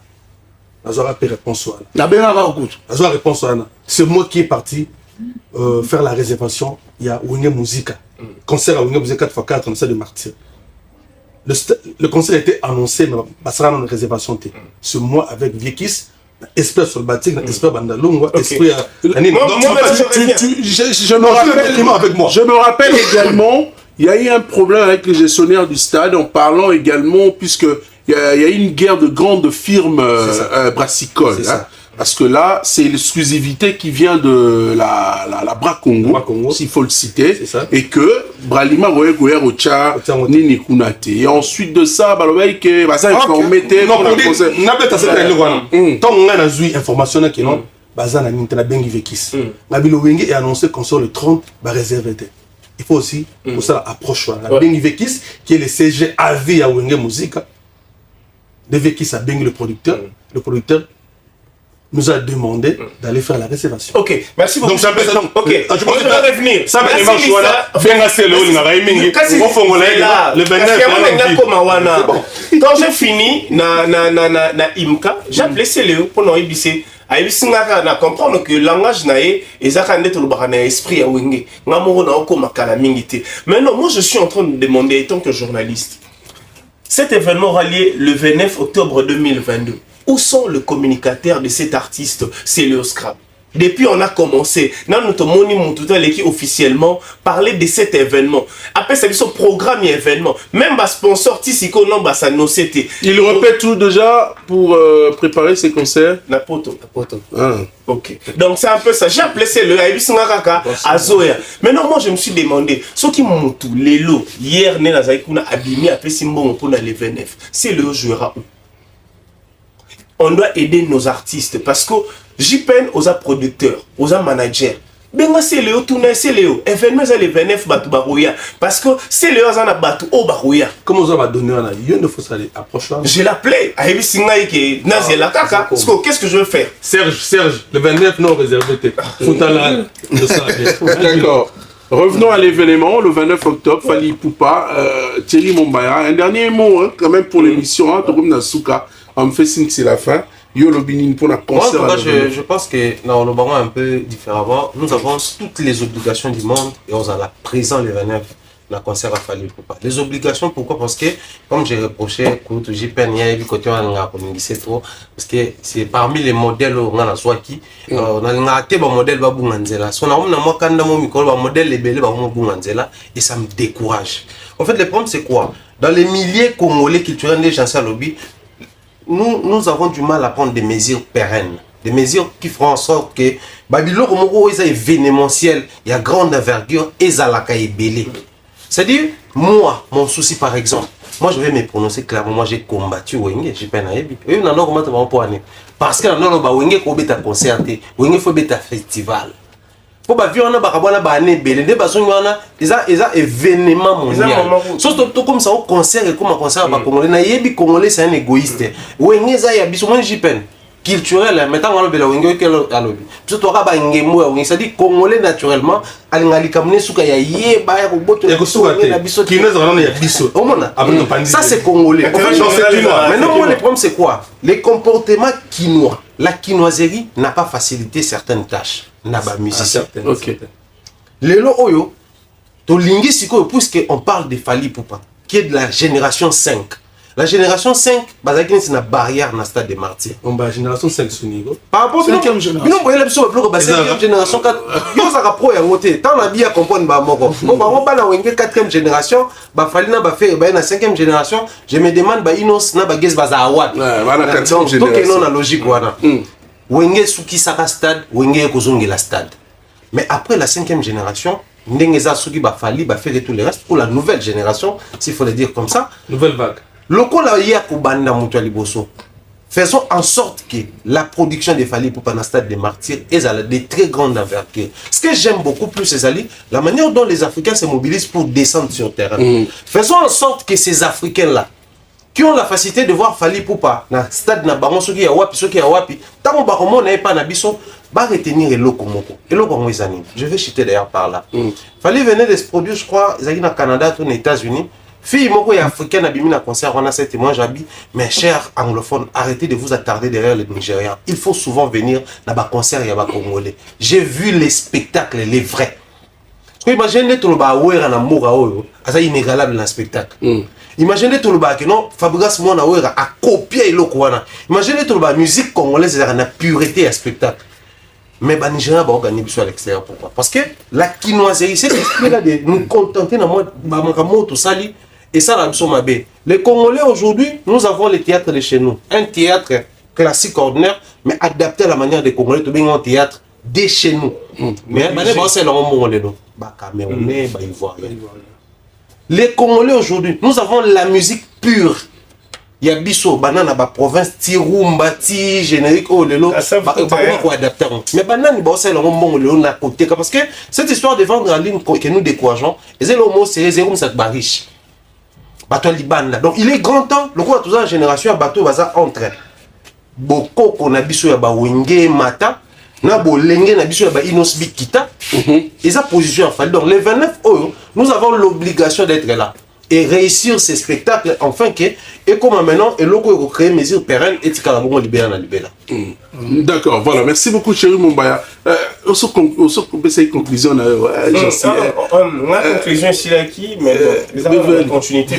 Nazora a réponse à Nazora réponse à c'est moi qui est parti faire la réservation. Il y a Wenge Musica. Concert à Wenge Musica 4x4 dans le stade de martyr. Le concert a été annoncé, mais ça sera une réservation. C'est moi avec Viekis, esprit sur le bâti, esprit Bandalunga, esprit. Je me rappelle également. Il y a eu un problème avec les gestionnaires du stade en parlant également, puisqu'il y a eu une guerre de grandes firmes brassicoles. Hein, parce que là, c'est l'exclusivité qui vient de la Bra Congo, s'il faut le citer, et que Bralima Goye Ocha, Nini Kunate. Et ensuite de ça, que Baza informé. Non, pour dire, n'a pas cette tant on a eu information qui non, Baza n'a pas bengi vekis. Nabilo Wenge est annoncé qu'on sort le 30, va réserver. Il faut aussi pour ça approche la Bengi Vekis qui est le CG AV à Wenge Musica. De Vekis à Bengi le producteur nous a demandé d'aller faire la réservation. Ok, merci beaucoup. Donc ça peut être ok, je vais revenir. Ça va être voilà. Bien assez le quand j'ai fini na Imka, j'ai appelé CLE pour nous ibisser. Na comprendre que le langage nae ezaka ndete lobaka na esprit ya wenge ngamoro na okoma kala mingité. Maintenant moi je suis en train de demander étant que journaliste. Cet événement rallié le 29 octobre 2022. Où sont les communicateurs de cet artiste CLE Scrap? Depuis on a commencé, nous officiellement parler de cet événement. Après ça, son programme et événement. Même le sponsor Tissiko non ça nous c'était. Il répète tout déjà pour préparer ses concerts. La poto. Ah. Ok. Donc c'est un peu ça. J'ai appelé le Aibisungaka à Zoya. Maintenant moi je me suis demandé, ceux qui m'ont tout les lots hier né Nazaikuna abimi après Simbo pour les 29. C'est le jouera où? On doit aider nos artistes parce que j'y peine aux producteurs, aux managers. Benga c'est Léo tourner c'est Léo. Événement c'est les 29 batu barouya parce que c'est Léo zana batu au barouya. Comment ça va donner un il ne faut ça aller approche là. Je l'appelais à Ebi Singaï qui nazi la kaka. Qu'est-ce que je veux faire? Serge, le 29 non réservé. D'accord. Revenons à l'événement, le 29 octobre, Fali Poupa, Thierry Mombaya. Un dernier mot hein, quand même pour l'émission, hein, Torum Nasuka. On me fait signe que c'est la fin. Yo Lobinin pour la concert. Moi, je pense que dans le baron un peu différemment, nous avons toutes les obligations du monde et on a présent les 29 la concert à Fali Poupa. Les obligations, pourquoi? Parce que, comme j'ai reproché, quand j'ai peigné, côté on a communiqué trop, parce que c'est parmi les modèles où on a Swaki, on a acheté un modèle Babunganzela. Si on a un modèle libellé Babunganzela, et ça me décourage. En fait, le problème, c'est quoi? Dans les milliers congolais culturels des gens à lobby, nous avons du mal à prendre des mesures pérennes. Des mesures qui feront en sorte que Babylone est événementiel, il y a grande envergure et Zalaka est belé. C'est-à-dire, moi, mon souci par exemple, moi je vais me prononcer clairement, moi j'ai combattu Wenge, j'ai pas naïbi. Et on a normalement pour année. Parce que on a Wenge faut bêta concerté, Wenge faut bêta festival. pour ba vie on a ba année belé nde bazongi wana eza événement mondial so to comme ça au concert et comme un concert ba congolais na yebi congolais c'est un égoïste wenge za ya biso moi jipen culturel mais tant on le bela wenge que alobi so to ka ba ngemo wenge ça dit congolais naturellement alingali kamne suka ya yeba ya koboto na biso qui nous on ya biso ça c'est congolais maintenant moi le problème c'est quoi les comportements quinois la quinoiserie n'a pas facilité certaines tâches na ba musicien. OK. Lelo oyo to lingi siko puisque on parle de Fally Ipupa qui est de la génération 5. La génération 5 bazaki c'est na barrière na stade des Martyrs. On ba génération 5 sonigo. Par rapport à 5e génération. Non boyela biso ba ba 5e génération 4. Yo za ka pro ya ngote. Tant na bien comprendre ba moko. Bon ba on ba na wenge 4e génération, ba Fally na ba faire ba na 5e génération, je me demande ba Inos na ba Gez baza awat. Ouais, ba na 4e génération. Donc non na logique wana. Wenge suki saka stade, wenge kozongela stade. Mais après la 5e génération, ndengeza suki ba Fally ba faire tout le reste pour la nouvelle génération, s'il faut le dire comme ça, nouvelle vague. Lokola ya ko banda mutu liboso. Faisons en sorte que la production de Fally Ipupa na stade des Martyrs est à de très grande envergure. Ce que j'aime beaucoup plus c'est la manière dont les Africains se mobilisent pour descendre sur le terrain. Faisons en sorte que ces Africains là qui ont la facilité de voir Fally Ipupa na stade na bango soki ya wapi tango ba komona pas na biso ba retenir eloko moko ngwezani. Je vais chuter d'ailleurs par là. Fally venait de se produire je crois ils na Canada ou aux États-Unis. Fille moko ya africaine a bimi na concert on a cet témoin j'habite mes chers anglophones arrêtez de vous attarder derrière les Nigériens. Il faut souvent venir na ba concert ya ba congolais. J'ai vu les spectacles les vrais. Imaginez tout le ba wera na mura oyo asa inégalable na spectacle. Imaginez tout le bas que non, Fabregas Mona Ouera a copié le Kouana. Imaginez tout le bas, musique congolaise, elle a une pureté à spectacle. Mais les Nigériens vont gagner à l'extérieur. Pourquoi? Parce que la quinoiserie, c'est l'esprit là de nous contenter dans mon tout sali. Et ça, la ma bé. Les Congolais aujourd'hui, nous avons le théâtre de chez nous. Un théâtre classique ordinaire, mais adapté à la manière des Congolais, de bien un théâtre de chez nous. Mais c'est le moment où on est là. Camerounais, Ivoirien. Les Congolais aujourd'hui, nous avons la musique pure. Il y a Bisso, banana, ba province, Tirumba, Ti, générique, oh lelo, quoi adapter. Mais banana, c'est le moment où on a côté. Parce que cette histoire de vendre en ligne que nous décourageons, c'est le mot, c'est zéro, ça riche. Bateau Liban là. Donc il est grand temps, le coup à toute la génération, bateau va entre. Beaucoup qu'on a Bisso, ya ba wenge mata. Na bolenge na biso ba Inos Bikita et sa position en Fally. Donc les 29 euros, nous avons l'obligation d'être là et réussir ces spectacles enfin que et comme maintenant et loco créer mesures pérennes et tikala bongo libéra na libéra. D'accord, voilà, merci beaucoup chéri Mombaya. On se conclusion na la conclusion ici là qui mais les avons continuité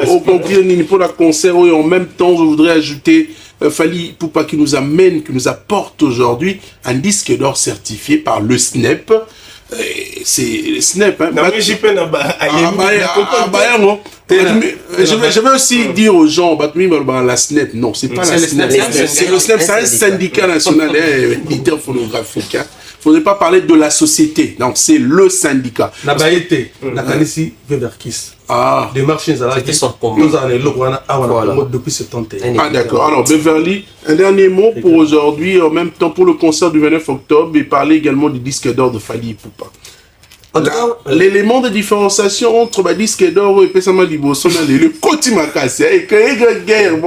au conclure pour la concert et en même temps je voudrais ajouter Fally Ipupa qui nous amène, qui nous apporte aujourd'hui un disque d'or certifié par le SNEP. C'est le SNEP. Hein. Je vais aussi dire aux gens, la SNEP, non, c'est pas la SNEP. C'est le SNEP, c'est un syndicat national éditeur phonographique. Il ne faudrait pas parler de la société. Donc, c'est le syndicat. Nabaïté, Nakanisi, Veverkis. Ah, des marchés, nous avons depuis 71. Ah, d'accord. Alors, Beverly, un dernier mot pour aujourd'hui, en même temps pour le concert du 29 octobre, et parler également du disque d'or de Fally Ipupa. L'élément de différenciation entre le disque d'or et Pesama Liboso, le côté Makassi, et que guerre,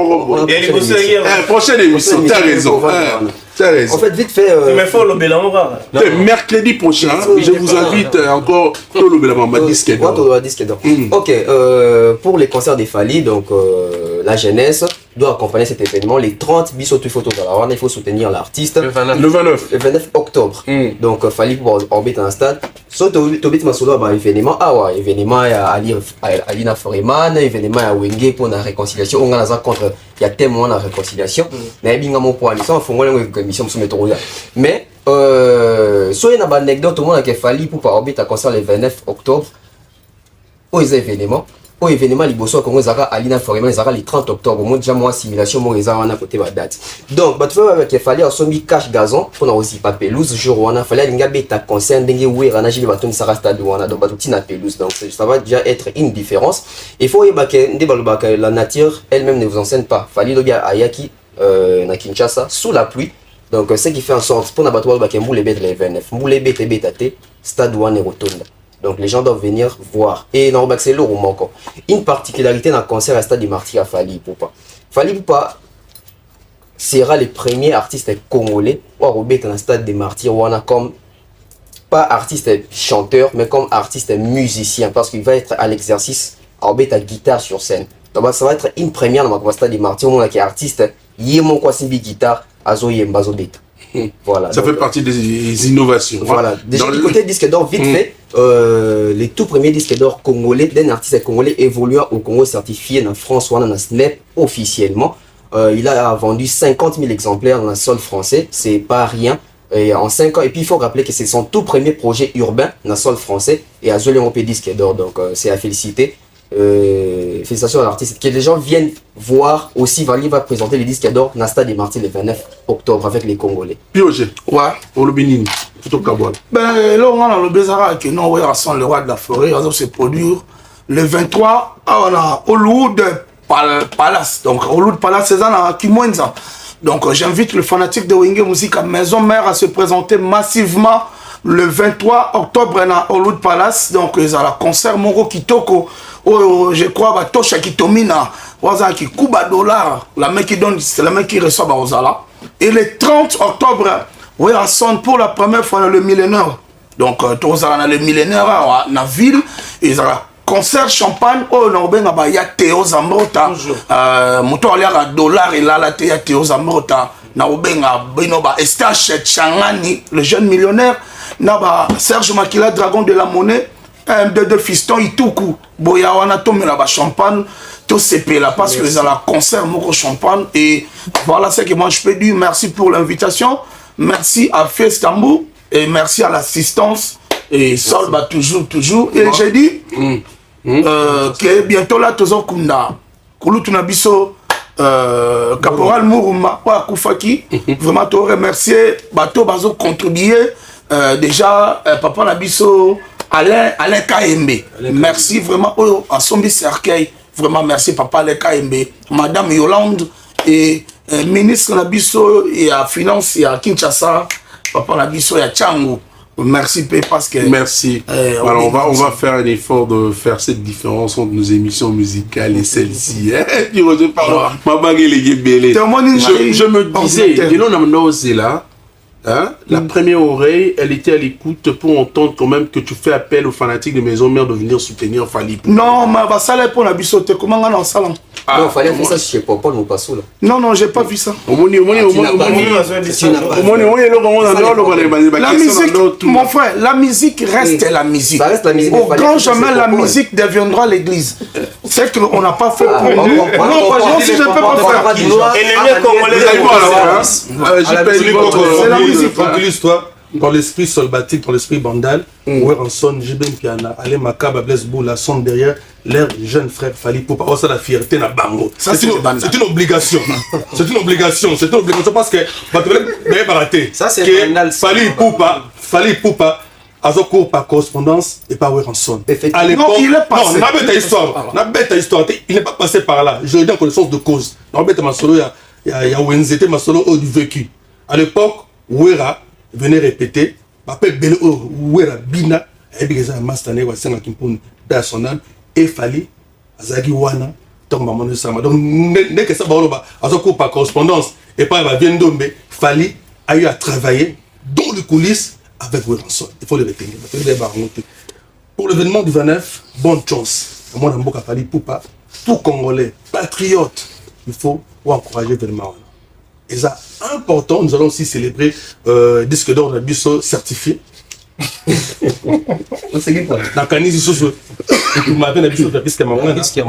prochaine émission, tu as raison. En fait, vite fait. Mercredi prochain, je vous invite encore au Lobelama disque d'or. Ok, pour les concerts des Fally, donc la jeunesse doit accompagner cet événement. Les 30 bisotu photos à la Rwanda, il faut soutenir l'artiste. Le 29 octobre. Donc Fally pour orbiter un stade. Tobit Masolo a un événement. Ah ouais, événement à Alina Foreman, événement à Wenge pour la réconciliation. On a un contre. Il y a tellement de réconciliation. Mais il y a un point de mission mais soyez une anecdote au monde qui Fally pour orbiter un concert le 29 octobre. Aux événements. Au événement liboso Congo zaka Alina Foreman zaka le 30 octobre moi déjà moi simulation moi ils ont côté ma date donc bah tu vois avec Fally sombi cache gazon pour na aussi pas pelouse jour on a Fally linga beta concert ndenge wera na jibe baton sara stade on a donc baton na pelouse donc ça va déjà être une différence il faut y baké ndé la nature elle-même ne vous enseigne pas Fally lobia ayaki na Kinshasa sous la pluie Donc, ce qui fait en sorte, pour n'abattre le Mboulé Bet les 29, Mboulé Bet et Betate, Stade One et Rotonda. Donc, les gens doivent venir voir. Et dans le c'est lourd encore. Une particularité dans le concert à Stade du Martyr à Fali Poupa. Fali Poupa sera le premier artiste congolais ou à dans le Stade des Martyrs, ou on a comme, pas artiste chanteur, mais comme artiste musicien, parce qu'il va être à l'exercice, à guitare sur scène. Donc, ça va être une première dans le Stade des Martyrs, où on a qui est artiste, Yémon Kwasimbi guitare. Voilà, ça fait partie des innovations. Voilà. Déjà du côté disque d'or, vite fait, les tout premiers disques d'or congolais d'un artiste congolais évoluant au Congo certifié dans France ou dans SNEP officiellement. Il a vendu 50 000 exemplaires dans le sol français, c'est pas rien. Et en 5 ans, et puis il faut rappeler que c'est son tout premier projet urbain dans le sol français et à Zolé Europé disque d'or, donc c'est à féliciter. Félicitations à l'artiste. Que les gens viennent voir aussi. Vali va présenter les disques d'or dans le Stade des Martyrs le 29 octobre avec les Congolais. Pioche, ouais, au Lubinin, tout au Kaboual. Ben là, on a le Bézara qui non, ouais, sont le roi de la forêt. On va se produire le 23 on a Hollywood Palace. Donc, Hollywood Palace, c'est ça, qui moins ça. Donc, j'invite le fanatique de Wenge Musique à Maison Mère à se présenter massivement le 23 octobre à Hollywood Palace. Donc, il y a le concert Moro Kitoko. Oh, je crois que Tosha Kitomina, qui coupe à $, la main qui donne, c'est la main qui reçoit Baozala. Et le 30 octobre, oui, on sonne pour la première fois le millénaire. Donc, tous le millénaire dans la ville, ils ont concert champagne, oh, il y a Théo Zambrota, moto aller à $, et là, il y a Théo Zambrota, Estache Changani, le jeune millionnaire, Serge Makila, dragon de la monnaie. De fiston Ituku boya wana tomé là bas champagne tout CP là parce que les à la concert moko champagne et voilà ce que moi je peux dire. Merci pour l'invitation, merci à Festambo et merci à l'assistance et Sol bah toujours et j'ai dit que bientôt là toujours kunda kulu tunabiso caporal Muruma wa Kufaki vraiment te remercier bateau bazo contribuer déjà papa nabiso Alain KMB, merci vraiment à Sombi Cercueil, vraiment merci papa Alain KMB, madame Yolande et ministre Nabiso et à finance et à Kinshasa, papa Nabiso et à Tchango. Merci parce que merci. Alors on va faire un effort de faire cette différence entre nos émissions musicales et celle-ci. Je me disais, c'est là. Hein? La première oreille, elle était à l'écoute pour entendre quand même que tu fais appel aux fanatiques de Maison Mère de venir soutenir Fali. Non, mais ça là pour la bisote. Comment on a un salon? Non, il fallait faire ça chez Papa, nous passons là. Non, j'ai pas vu ça. La musique, mon frère, la musique reste la musique. Ça reste la musique. Au grand jamais, la musique deviendra l'église. C'est qu'on n'a pas fait pour nous. Non, si je ne peux pas faire. Et les miens congolais, c'est la musique. Tranquillise-toi. Dans l'esprit solbatique, dans l'esprit bandal, où on sonne, j'ai bien piana, allez Makaba, Blaise Boula, sonne derrière, leur jeune frère Fali Poupa, oh ça la fierté na bango. C'est une obligation. C'est une obligation parce que, ça c'est bandal. Fali Poupa, Azo court par correspondance et par Weranson. À l'époque, non, il est passé. Non, on a bête histoire. Il n'est pas passé par là. Je le dis en connaissance de cause. On a bête ma solo, il y a Wenzete, ma solo du vécu. À l'époque, Wera venait répéter, Papé Belo, Wera Bina, et puis ça Mastane, Wasanga Kimpun, Dasonal, et Fali, Azagi Wana, Tomba Manu Sama. Donc, dès que ça va au cours par correspondance, et pas va bien dombe, Fali a eu à travailler dans les coulisses avec Weranson. Il faut le retenir. Pour l'événement du 29, bonne chance. Moi, dans Mboka Fali Poupa, tout Congolais, patriote, il faut encourager l'événement. Et ça, important, nous allons aussi célébrer disque d'or de Bisso certifié. Dans Kanisi Soso, et puis m'appelle Bisso de Bisque Mangana. Parce que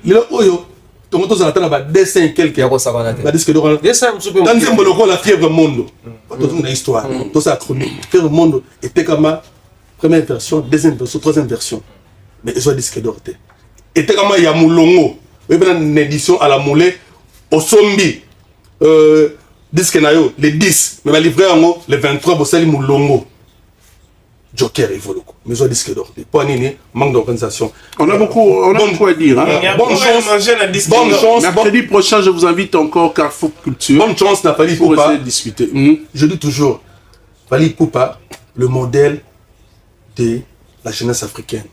les Oyo, tout le monde a des dessins quelques disque d'or. Dans le Moloko, la fièvre monde. Toute une histoire, tout ça chronique. Fièvre monde était comme première version, deuxième version, troisième version. Mais ils ont disque d'or. Et était comme Yamoulongo. Une édition à la moulée au Sombi disque nayo le 10 mais va livrer en haut le 23 Bossali Moulongo Joker et Voloko. Maison disque d'or. Pour Nini, manque d'organisation. On a beaucoup à dire. Hein. Bonne chance. Bonne chance. Mercredi prochain, je vous invite encore Carrefour Culture. Bonne chance, Nathalie pour Poupa. essayer de discuter. Je dis toujours, Fally Poupa, le modèle de la jeunesse africaine.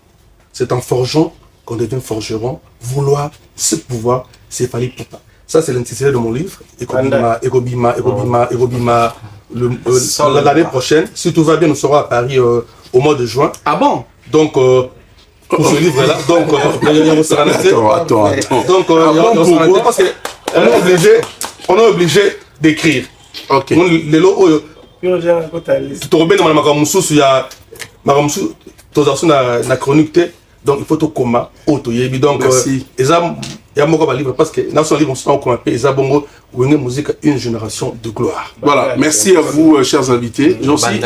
C'est en forgeant qu'on devient forgeron. Vouloir, ce pouvoir, c'est Fally Poupa. Ça, c'est l'intitulé de mon livre. Egobima. L'année prochaine, si tout va bien, nous serons à Paris au mois de juin. Ah bon? Donc, pour ce livre-là, donc, attends. Donc, parce qu'on est obligé d'écrire. Ok. Les lots, na chronique, donc il faut tout coma, auto-yebi. Donc, il y a mon livre parce que dans son livre, on se rend compte que la musique une génération de gloire. Voilà, merci à vous, chers invités. Jean-Cy,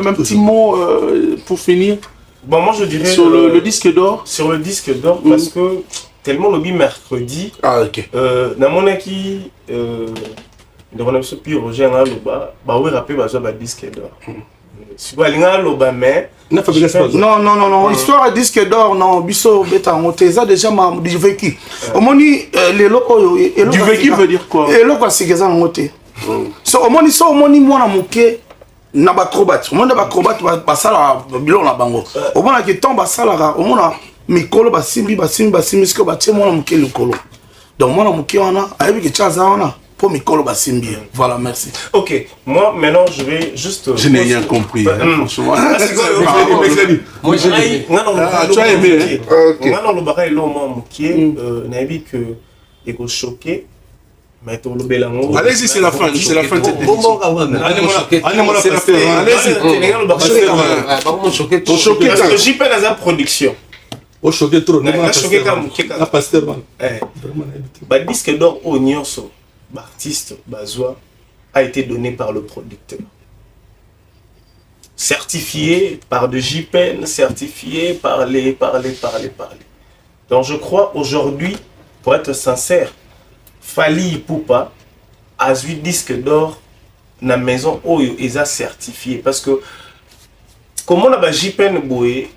un petit mot pour finir. Bon, moi je dirais sur le disque d'or. Sur le disque d'or, parce que tellement le mercredi. Ah, ok. Dans mon acquis, on a ce pire Roger Ngaloba, bah oui, rappelez, bah, le disque d'or. Si vous allez Ngaloba, mais. Non, histoire de disque d'or, non, Bisso, Beta, on t'a déjà du vécu. Au moins, les locaux. Du vécu veut dire quoi? Et locaux, c'est qu'ils ont noté. Au moins, moi, na moqué. Na acrobat, au moins acrobat basala bilon na bango. Au moins que tombe basala, au moins mikolo basimbi que batie moi na mukeli kolo. Donc moi na muke wana, ayebi que chaza wana pour mikolo basimbi. Voilà, merci. OK, moi maintenant je vais juste je n'ai rien compris. Franchement. Moi j'ai tu as aimé. OK. Moi le baray lo moi muke na yebi que ego choqué. Allez-y, c'est la fin. C'est la fin de cette émission. Allez-y. Choqué. Parce que j'y peine à la production. Au choqué trop. Choqué comme le disque d'or au Nyonso, l'artiste Bazoua, a été donné par le producteur. Certifié par de JPEN, certifié par les. Donc je crois aujourd'hui, pour être sincère, Fally Poupa a 8 disques d'or dans la maison où ils ont certifié. Parce que, comme on a JPN Boué,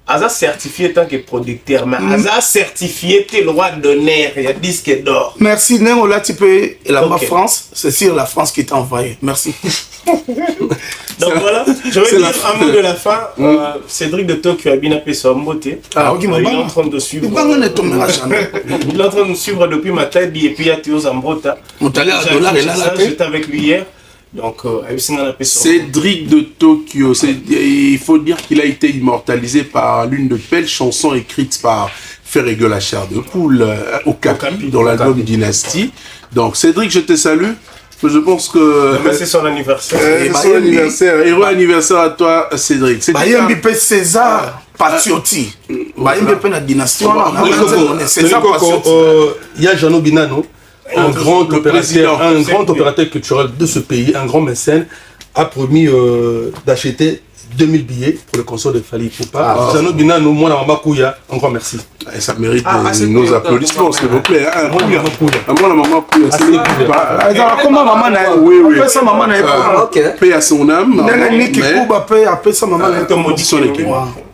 ils ont certifié tant que producteur, mais ils ont certifié tes droits d'honneur, il y a disque d'or. Merci, Néo, là tu peux, la France, c'est sur la France qui t'a envoyé. Merci. Donc voilà, je vais dire un mot de la fin. Cédric de Tokyo a bien appelé son beauté. Il est en train de suivre. Il est en train de suivre depuis ma tête et puis il y a Théo Zambrota. J'étais avec lui hier. Donc, Cédric de Tokyo, il faut dire qu'il a été immortalisé par l'une de belles chansons écrites par Ferregue la chair de poule au Capi dans l'album Dynastie. Donc Cédric, je te salue. Je pense que c'est son anniversaire. Son anniversaire. Heureux anniversaire à toi, Cédric. Bayembi pe César Patrioti. Bayembi pe na dynastie. César Patrioti. Il y a Jeannot Binano, un grand opérateur culturel de ce pays, un grand mécène, a promis d'acheter 2000 billets pour le concert de Fally Poupa. Jeannot Binano, moi, la maman Kouya, encore merci. Et ça mérite nos applaudissements, s'il vous plaît. Moi, la maman Kouya, c'est comment maman n'a oui. ça, maman n'a paix à son âme.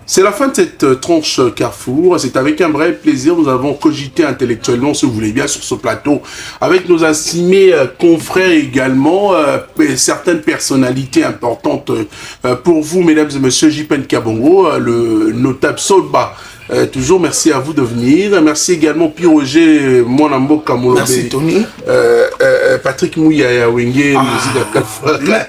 C'est la fin de cette tranche Carrefour. C'est avec un vrai plaisir. Nous avons cogité intellectuellement, si vous voulez bien, sur ce plateau, avec nos estimés confrères également, certaines personnalités importantes pour vous, mesdames et messieurs. JPN Kabongo, le notable Solba. Toujours merci à vous de venir. Merci également Pierre Roger Monambo Kamolo. Merci Tony. Patrick Mouyaya Wenge.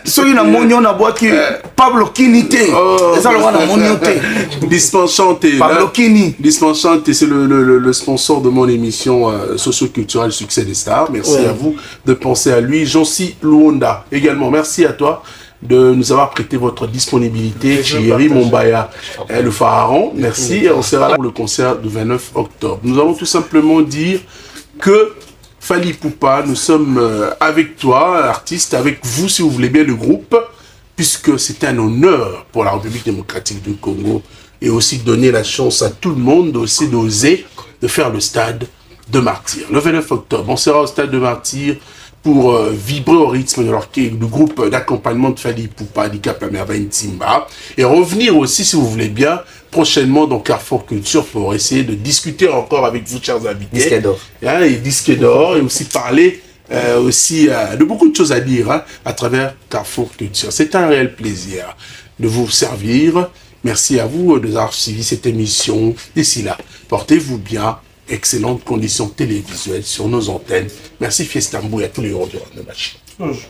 Soki na monyo na boaki Pablo Kinité. Eza lo wana monyo te. Dispensante. Pablo Kini. Dispensante, c'est le sponsor de mon émission socio-culturelle Succès des Stars. Merci à vous de penser à lui. Jean-Cy Luonda également. Merci à toi de nous avoir prêté votre disponibilité. Thierry Mombaya, le Pharaon, merci. On sera là pour le concert du 29 octobre. Nous allons tout simplement dire que Fally Poupa, nous sommes avec toi, artiste, avec vous, si vous voulez bien, le groupe, puisque c'est un honneur pour la République démocratique du Congo et aussi donner la chance à tout le monde aussi d'oser de faire le stade de Martyrs. Le 29 octobre, on sera au stade de Martyrs pour vibrer au rythme du groupe d'accompagnement de Fally Ipupa, Handicap à Merveille Timba, et revenir aussi, si vous voulez bien, prochainement dans Carrefour Culture pour essayer de discuter encore avec vous, chers invités. Disque d'or. Et disque d'or, et aussi parler de beaucoup de choses à dire à travers Carrefour Culture. C'est un réel plaisir de vous servir. Merci à vous de nous avoir suivi cette émission. D'ici là, portez-vous bien. Excellentes conditions télévisuelles sur nos antennes. Merci Fiestambo et à tous les héros de la machine. Bonjour.